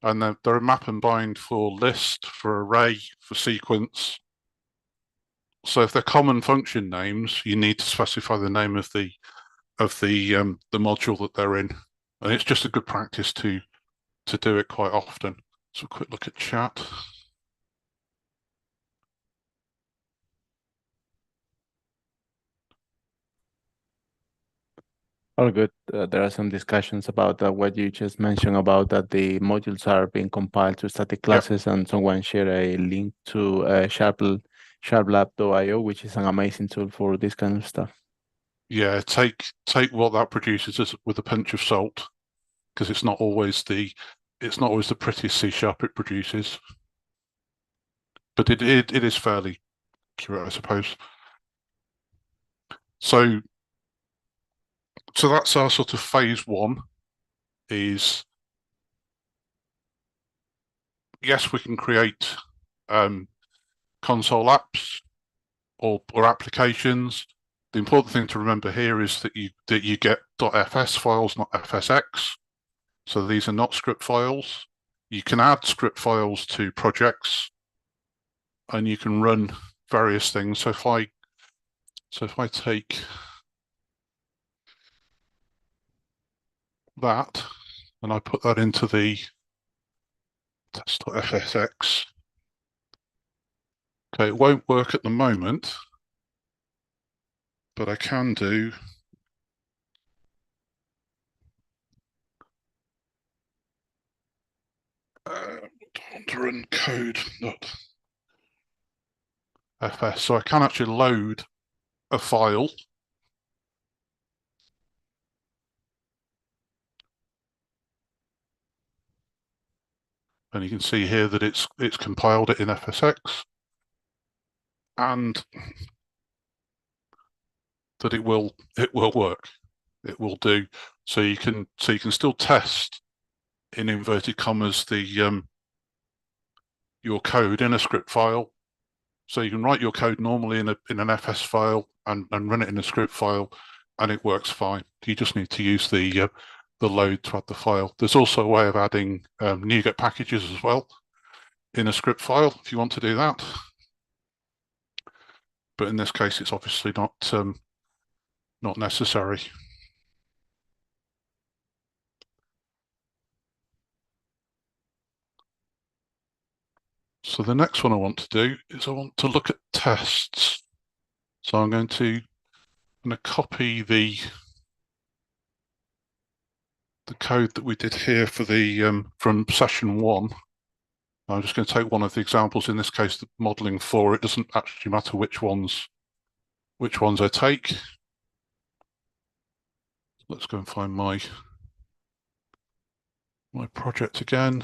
B: and then there are map and bind for list, for array, for sequence. So if they're common function names, you need to specify the name of the module that they're in, and it's just a good practice to do it quite often. So a quick look at chat.
A: All good. There are some discussions about what you just mentioned about that the modules are being compiled to static classes, and someone shared a link to sharplab.io, which is an amazing tool for this kind of stuff.
B: Yeah, take what that produces with a pinch of salt, because it's not always the prettiest C# it produces, but it is fairly accurate, I suppose. So that's our sort of phase one. Is yes, we can create console apps or applications. The important thing to remember here is that you get .fs files, not FSX. So these are not script files. You can add script files to projects, and you can run various things. So if I take that and I put that into the test.fsx, okay, it won't work at the moment, but I can do to run code.fs. So I can actually load a file. And you can see here that it's compiled it in FSX, and that it will work. It will do. So you can still test, in inverted commas, the your code in a script file. So you can write your code normally in an FS file and run it in a script file, and it works fine. You just need to use the load to add the file. There's also a way of adding NuGet packages as well in a script file if you want to do that. But in this case, it's obviously not necessary. So the next one I want to do is I want to look at tests. So I'm going to copy the code that we did here for the from session 1. I'm just going to take one of the examples. In this case, the modeling 4. It doesn't actually matter which ones I take. Let's go and find my project again.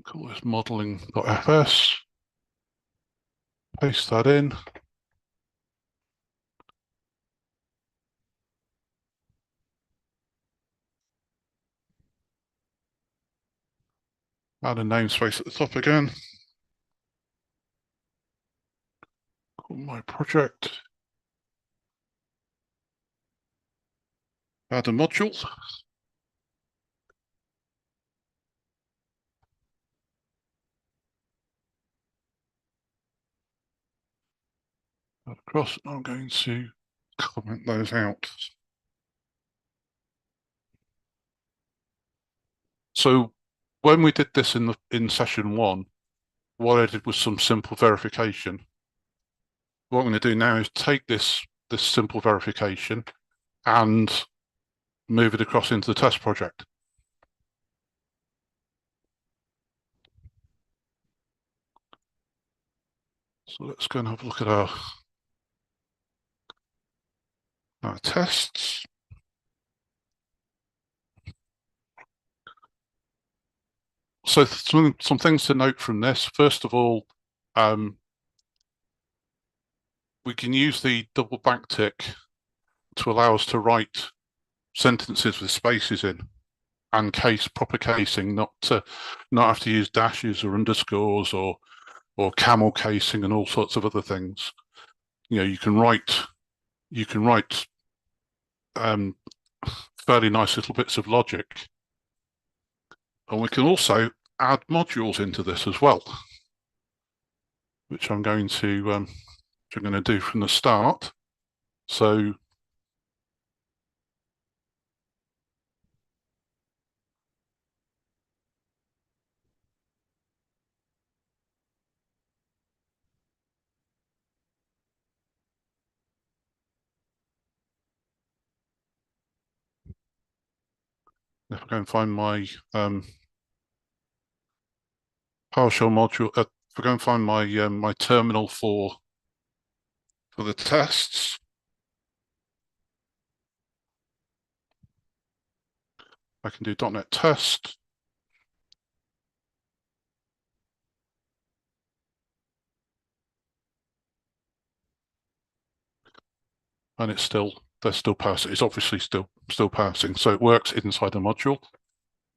B: Call this modeling.fs. Paste that in. Add a namespace at the top again. Call my project. Add a module. Add across. I'm going to comment those out. So when we did this in session 1, what I did was some simple verification. What I'm going to do now is take this simple verification and move it across into the test project. So let's go and have a look at our tests. So some things to note from this. First of all, we can use the double backtick to allow us to write sentences with spaces in and proper casing, not have to use dashes or underscores or camel casing and all sorts of other things. You can write fairly nice little bits of logic, and we can also add modules into this as well, which I'm going to do from the start. So if I go and find my PowerShell module, if I go and find my my terminal for the tests, I can do .NET test. And they're still passing. It's obviously still passing. So it works inside the module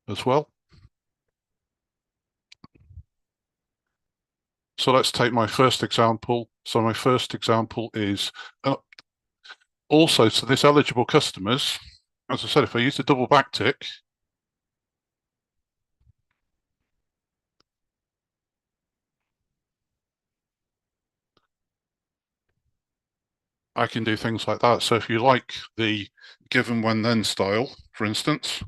B: as well. So let's take my first example. So my first example is also, so this eligible customers, as I said, if I use the double backtick, I can do things like that. So if you like the given when then style, for instance,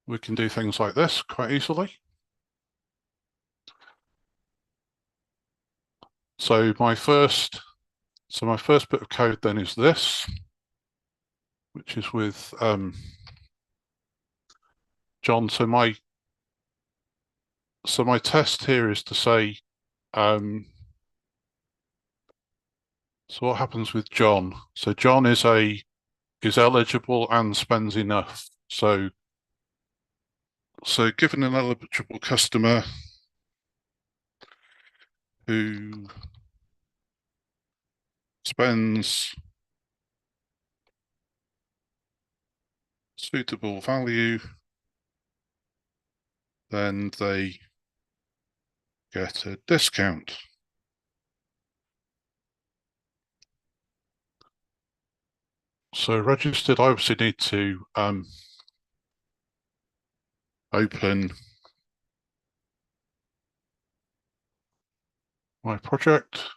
B: we can do things like this quite easily. So my first bit of code then is this, which is with John. So my test here is to say, so what happens with John? So John is eligible and spends enough. So given an eligible customer who spends suitable value, then they get a discount. So registered, I obviously need to open my project.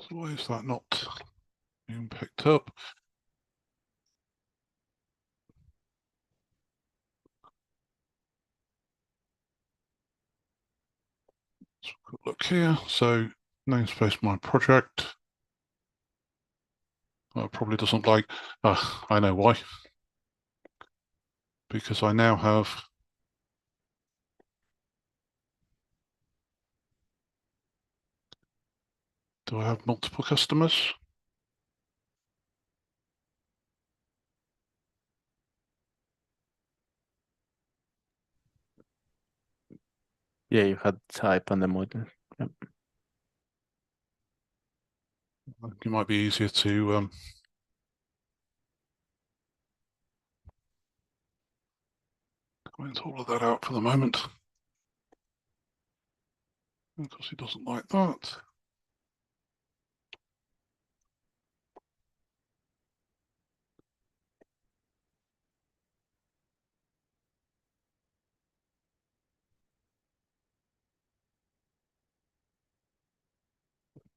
B: So why is that not being picked up? Let's look here. So namespace my project. That probably doesn't like. I know why. Because I now have Do I have multiple customers?
A: Yeah, you had type on the model. Yep.
B: I think it might be easier to comment all of that out for the moment. Because he doesn't like that.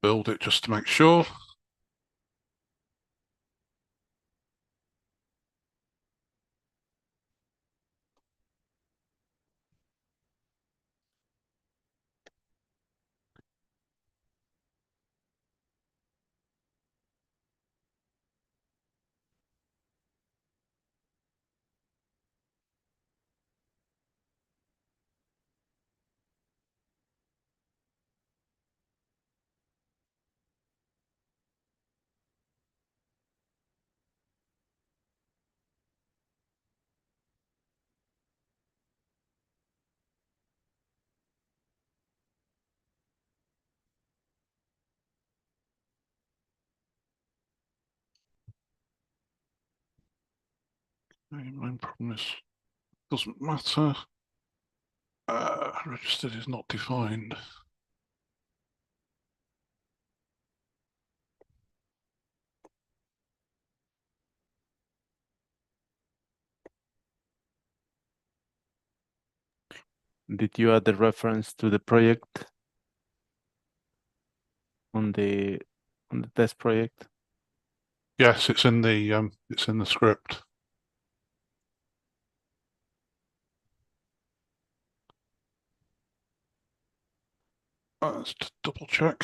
B: Build it just to make sure. The main problem is doesn't matter. Registered is not defined.
A: Did you add the reference to the project on the test project?
B: Yes, it's in the script. Let's just double check.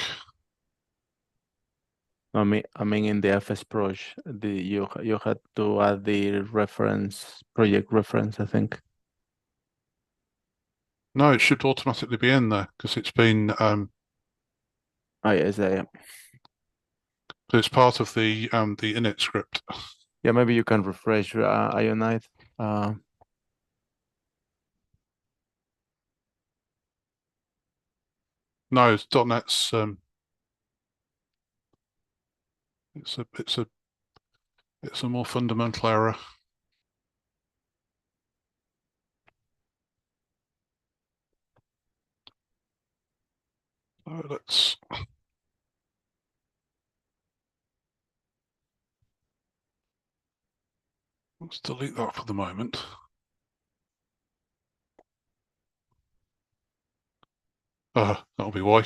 A: I mean, in the FS Proj, you had to add the reference, project reference, I think.
B: No, it should automatically be in there because it's been
A: Oh, yes, I am.
B: it's part of the init script.
A: Yeah, maybe you can refresh Ionite.
B: No, it's .NET's it's a more fundamental error. So let's delete that for the moment. That'll be why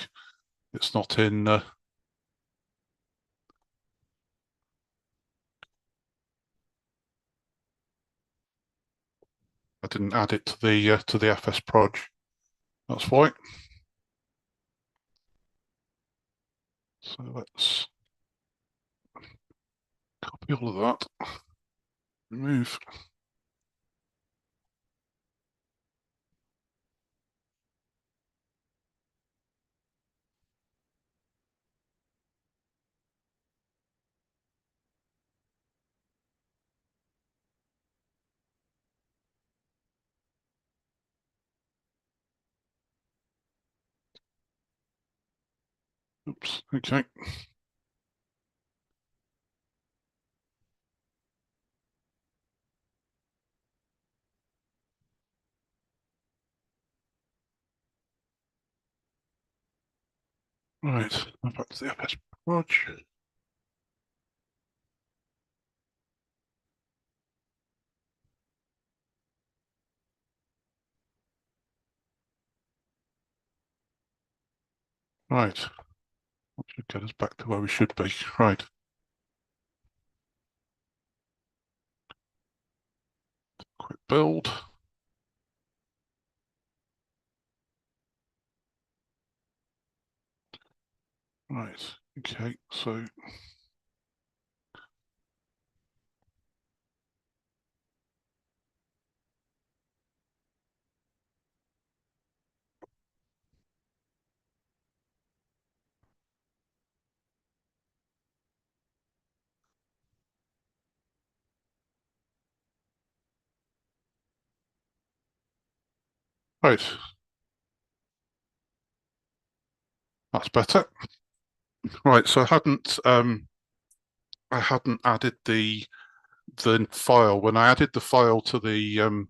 B: it's not in. I didn't add it to the FS proj. That's why. So let's copy all of that. Remove. Oops. Okay. Right. Now back to the FS proj. Right. That should get us back to where we should be. Right. Quick build. Right. Okay. So Right, that's better. Right, so I hadn't added the file. When I added the file to the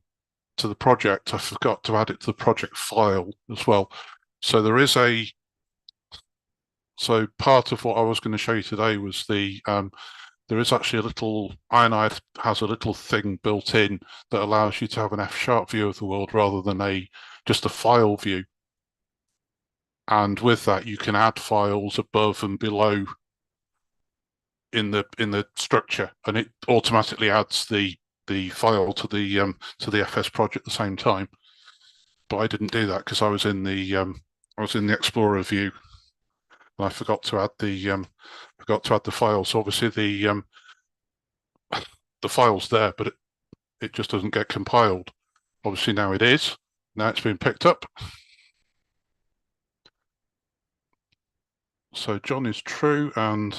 B: project, I forgot to add it to the project file as well. So so part of what I was going to show you today was there is actually a little, Ionide has a little thing built in that allows you to have an F# view of the world rather than just a file view. And with that, you can add files above and below in the structure, and it automatically adds the file to the FS project at the same time. But I didn't do that because I was in the Explorer view, and I forgot to add the file. So obviously the file's there, but it just doesn't get compiled. Obviously now it is. Now it's been picked up. So John is true, and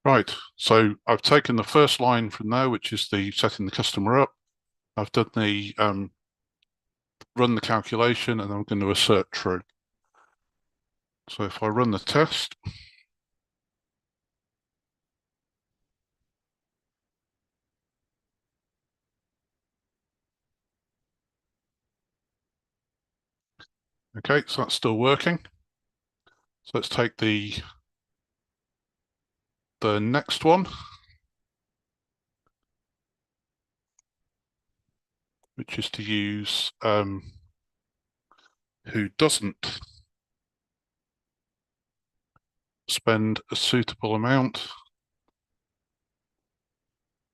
B: right. So I've taken the first line from there, which is the setting the customer up. I've done the run the calculation, and I'm going to assert true. So if I run the test, okay, so that's still working. So let's take the next one, which is to use who doesn't spend a suitable amount,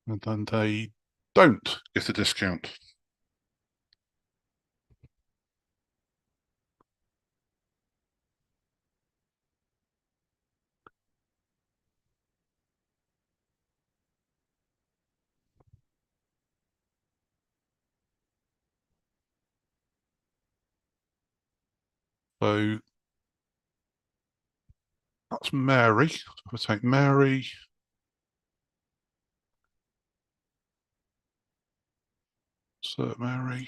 B: and then they don't get a discount. So that's Mary. So if I take Mary, insert Mary.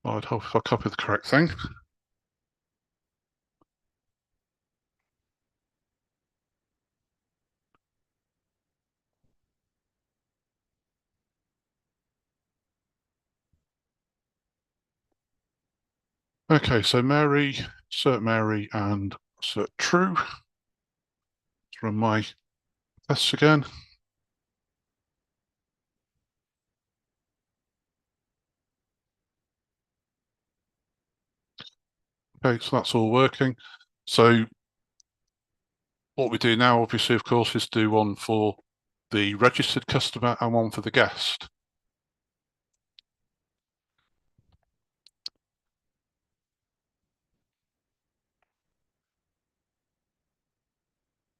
B: I'd hope if I copy the correct thing. Okay, so Mary, insert Mary, and insert true. Let's run my tests again. Okay, so that's all working. So what we do now, obviously, of course, is do one for the registered customer and one for the guest.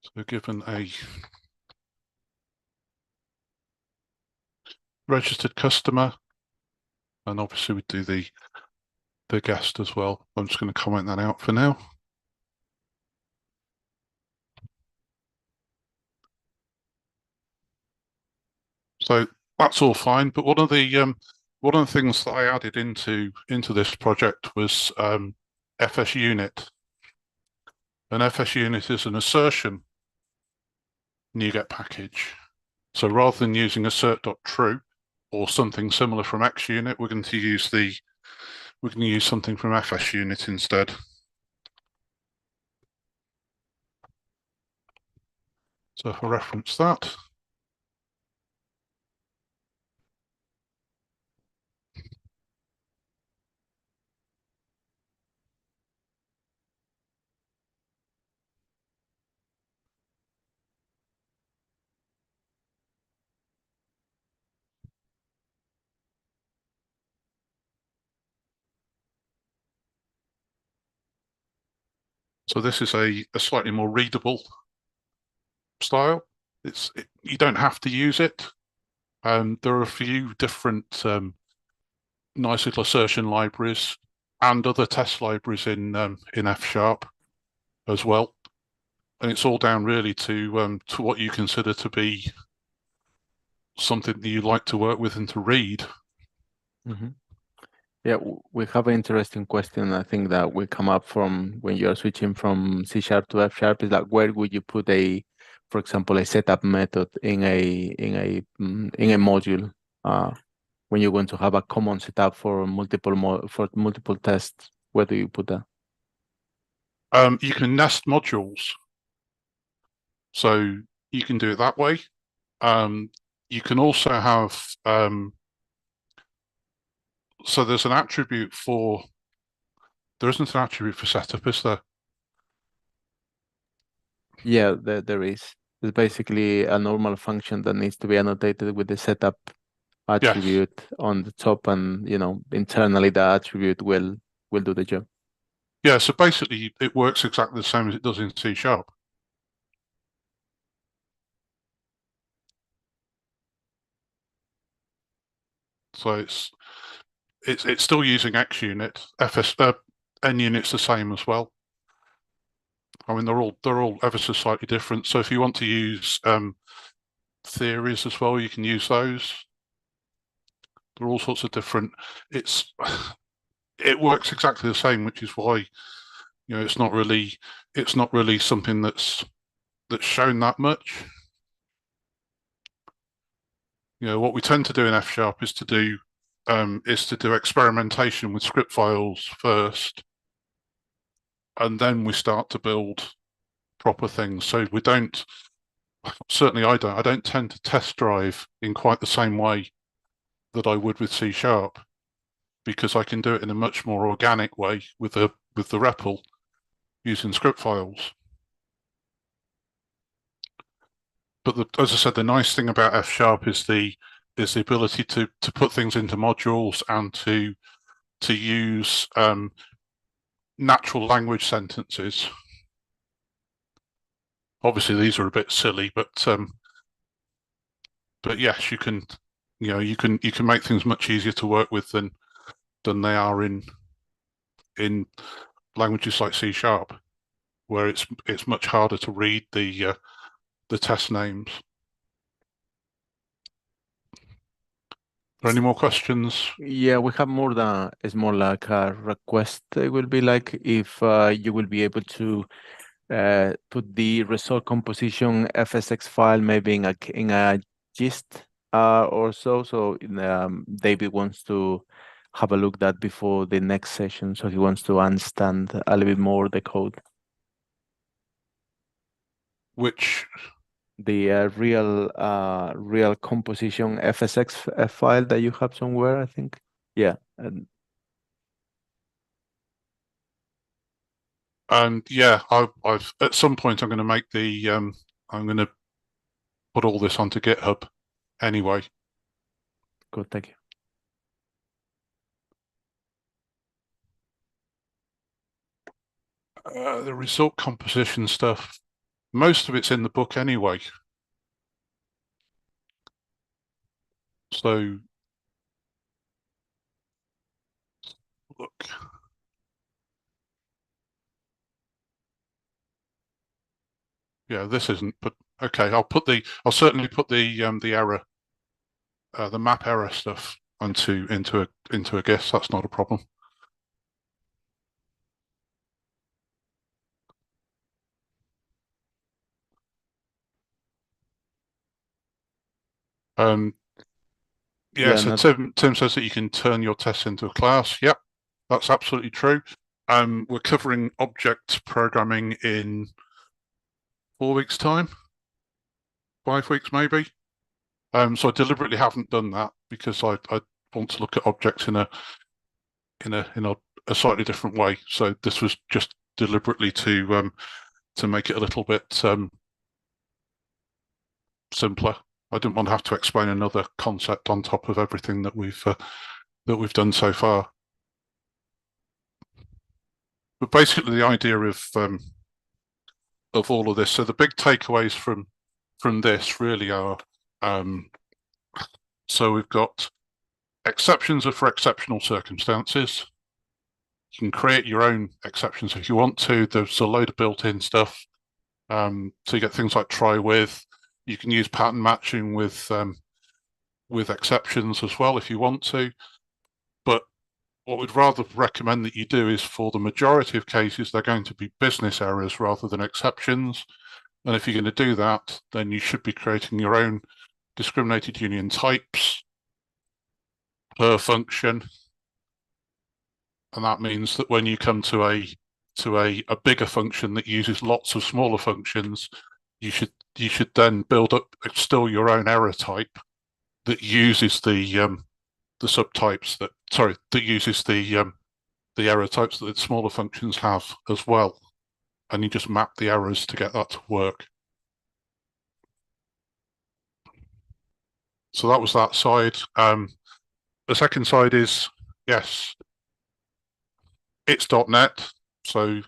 B: So given a registered customer, and obviously we do the guest as well. I'm just going to comment that out for now. So that's all fine. But one of the things that I added into this project was FS unit. An FS unit is an assertion NuGet package. So rather than using assert.true or something similar from XUnit, we're going to use something from FS unit instead. So if I reference that, So this is a slightly more readable style. You don't have to use it. There are a few different nice little assertion libraries and other test libraries in F# as well, and it's all down really to what you consider to be something that you like to work with and to read.
A: Mhm. Yeah, we have an interesting question. I think that will come up from when you're switching from C# to F# is like where would you put for example, a setup method in a module when you're going to have a common setup for multiple tests? Where do you put that?
B: You can nest modules, so you can do it that way. You can also have so there isn't an attribute for setup, is there?
A: Yeah, there is. It's basically a normal function that needs to be annotated with the setup
B: Yes.
A: attribute on the top, and internally the attribute will do the job.
B: Yeah, so basically it works exactly the same as it does in C#. So it's still using XUnit. NUnit's the same as well. I mean, they're all ever so slightly different. So if you want to use theories as well, you can use those. There are all sorts of different. It's it works exactly the same, which is why it's not really something that's shown that much. What we tend to do in F# is to do experimentation with script files first, and then we start to build proper things. So we don't, certainly I don't tend to test drive in quite the same way that I would with C#, because I can do it in a much more organic way with the REPL using script files. But as I said, the nice thing about F# is the ability to put things into modules and to use natural language sentences. Obviously, these are a bit silly, but yes, you can make things much easier to work with than they are in languages like C#, where it's much harder to read the test names. Are there any more questions?
A: Yeah, we have more than it's more like a request. It will be like if you will be able to put the result composition FSX file maybe in a gist or so. So David wants to have a look at that before the next session. So he wants to understand a little bit more the code.
B: Which
A: The real composition FSX file that you have somewhere, I think. Yeah.
B: yeah, I've at some point I'm going to make I'm going to put all this onto GitHub anyway.
A: Good, thank you.
B: The result composition stuff, most of it's in the book anyway. So look, yeah, this isn't, but okay, I'll certainly put the error, the map error stuff into a GIS. That's not a problem. Yeah,
A: Yeah,
B: so
A: not
B: Tim says that you can turn your tests into a class. Yep, that's absolutely true. We're covering object programming in 4 weeks' time, 5 weeks maybe. So I deliberately haven't done that because I want to look at objects in a slightly different way. So this was just deliberately to make it a little bit simpler. I didn't want to have to explain another concept on top of everything that we've done so far. But basically, the idea of all of this. So the big takeaways from this really are, so we've got exceptions are for exceptional circumstances. You can create your own exceptions if you want to. There's a load of built-in stuff. So you get things like try with. You can use pattern matching with exceptions as well if you want to. But what we'd rather recommend that you do is, for the majority of cases, they're going to be business errors rather than exceptions. And if you're going to do that, then you should be creating your own discriminated union types per function. And that means that when you come to a bigger function that uses lots of smaller functions, you should then build up still your own error type that uses the subtypes that uses the error types that the smaller functions have as well, and you just map the errors to get that to work. So that was that side. The second side is, yes, it's .NET, so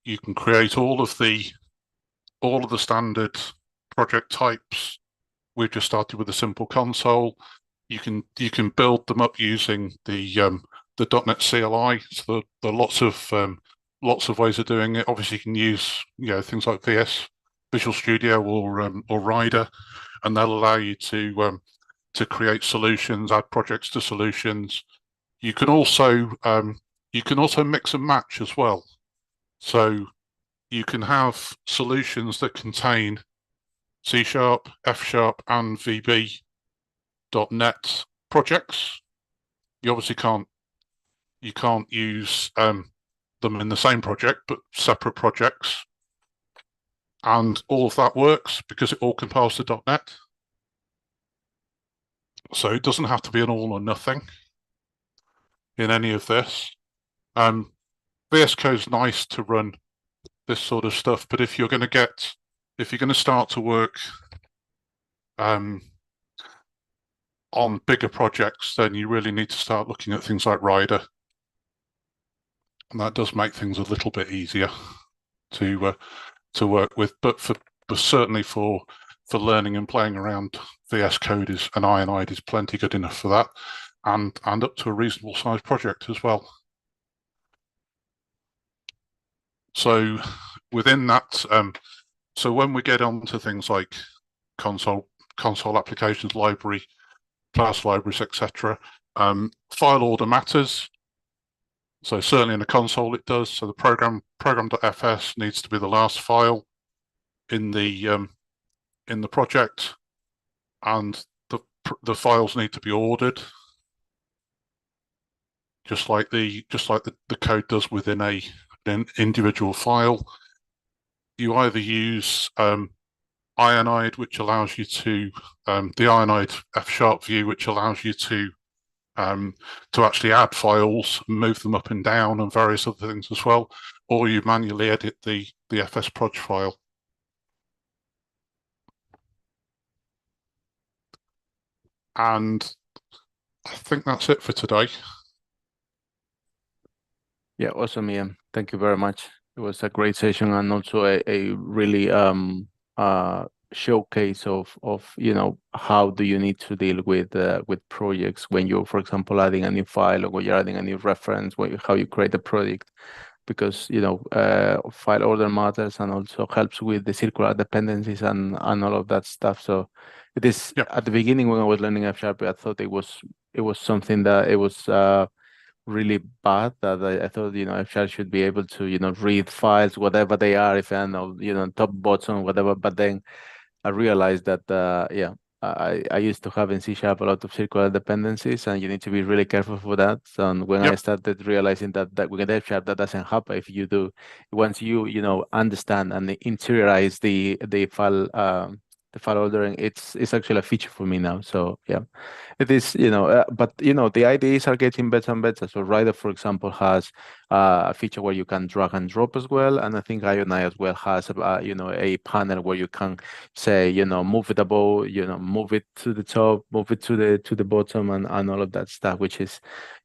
B: you can create all of the standard project types. We've just started with a simple console. You can build them up using the .NET CLI. So there are lots of ways of doing it. Obviously, you can use things like Visual Studio or Rider, and they'll allow you to create solutions, add projects to solutions. You can also mix and match as well. So you can have solutions that contain C#, F#, and VB.NET projects. You obviously can't use them in the same project, but separate projects. And all of that works because it all compiles to .NET. So it doesn't have to be an all or nothing in any of this. VS Code is nice to run this sort of stuff, but if you're going to start to work on bigger projects, then you really need to start looking at things like Rider, and that does make things a little bit easier to work with. But certainly for learning and playing around, VS Code and Ironide is plenty good enough for that, and up to a reasonable size project as well. So within that, so when we get on to things like console applications, library, class libraries, etc., file order matters. So certainly in a console it does. So the program.fs needs to be the last file in the project, and the files need to be ordered, just like the code does within an individual file. You either use Ironide, which allows you to the Ironide F# view, which allows you to actually add files, move them up and down, and various other things as well, or you manually edit the fsproj file. And I think that's it for today.
A: Yeah, awesome, Ian. Thank you very much. It was a great session, and also a really showcase of how do you need to deal with projects when you're, for example, adding a new file, or when you're adding a new reference, how you create a project, because file order matters and also helps with the circular dependencies and all of that stuff. So it is, at the beginning when I was learning F#, I thought it was something that it was really bad, that I thought F# should be able to read files, whatever they are, if I know top, bottom, whatever. But then I realized that I used to have in C# a lot of circular dependencies, and you need to be really careful for that. And when I started realizing that with F# that doesn't happen, if you do, once you understand and interiorize the file ordering, it's actually a feature for me now. So yeah, it is, but the IDEs are getting better and better. So Rider, for example, has a feature where you can drag and drop as well, and I think Ionide as well has a panel where you can say move it above, move it to the top, move it to the bottom, and all of that stuff, which is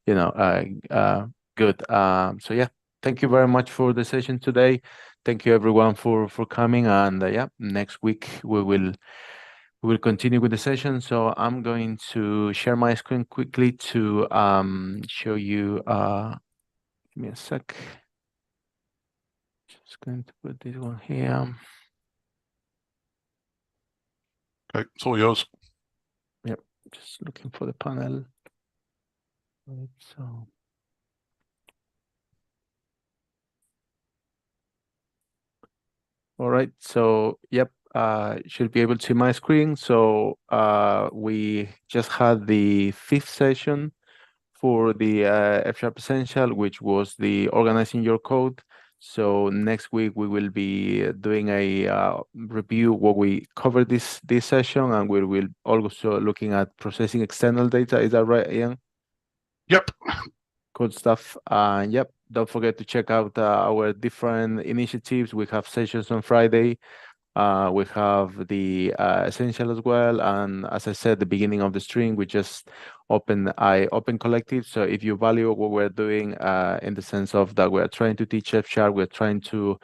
A: good. So yeah, thank you very much for the session today. Thank you everyone for coming, and yeah, next week we will continue with the session. So I'm going to share my screen quickly to show you. Give me a sec. Just going to put this one here.
B: Okay, it's all yours.
A: Yep, just looking for the panel. Right, so. All right, so yep, should be able to see my screen. So we just had the fifth session for the F# Essential, which was the organizing your code. So next week we will be doing a review what we covered this session, and we will also looking at processing external data. Is that right, Ian?
B: Yep.
A: Good stuff. Yep. Don't forget to check out our different initiatives. We have sessions on Friday. We have the essential as well, and as I said, the beginning of the stream, we just open collective. So if you value what we're doing, in the sense of that we're trying to teach F#, we're trying to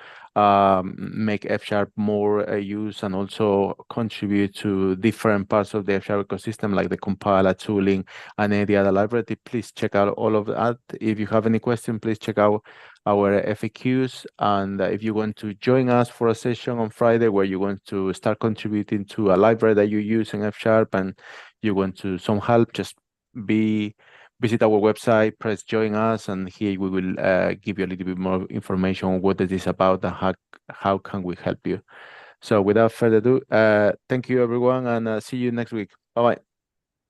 A: make F# more used and also contribute to different parts of the F# ecosystem, like the compiler tooling and any other library. Please check out all of that. If you have any question, please check out our FAQs. And if you want to join us for a session on Friday where you want to start contributing to a library that you use in F# and you want to some help, just visit our website, press join us, and here we will give you a little bit more information on what it is about and how can we help you. So without further ado, thank you everyone, and see you next week. Bye bye.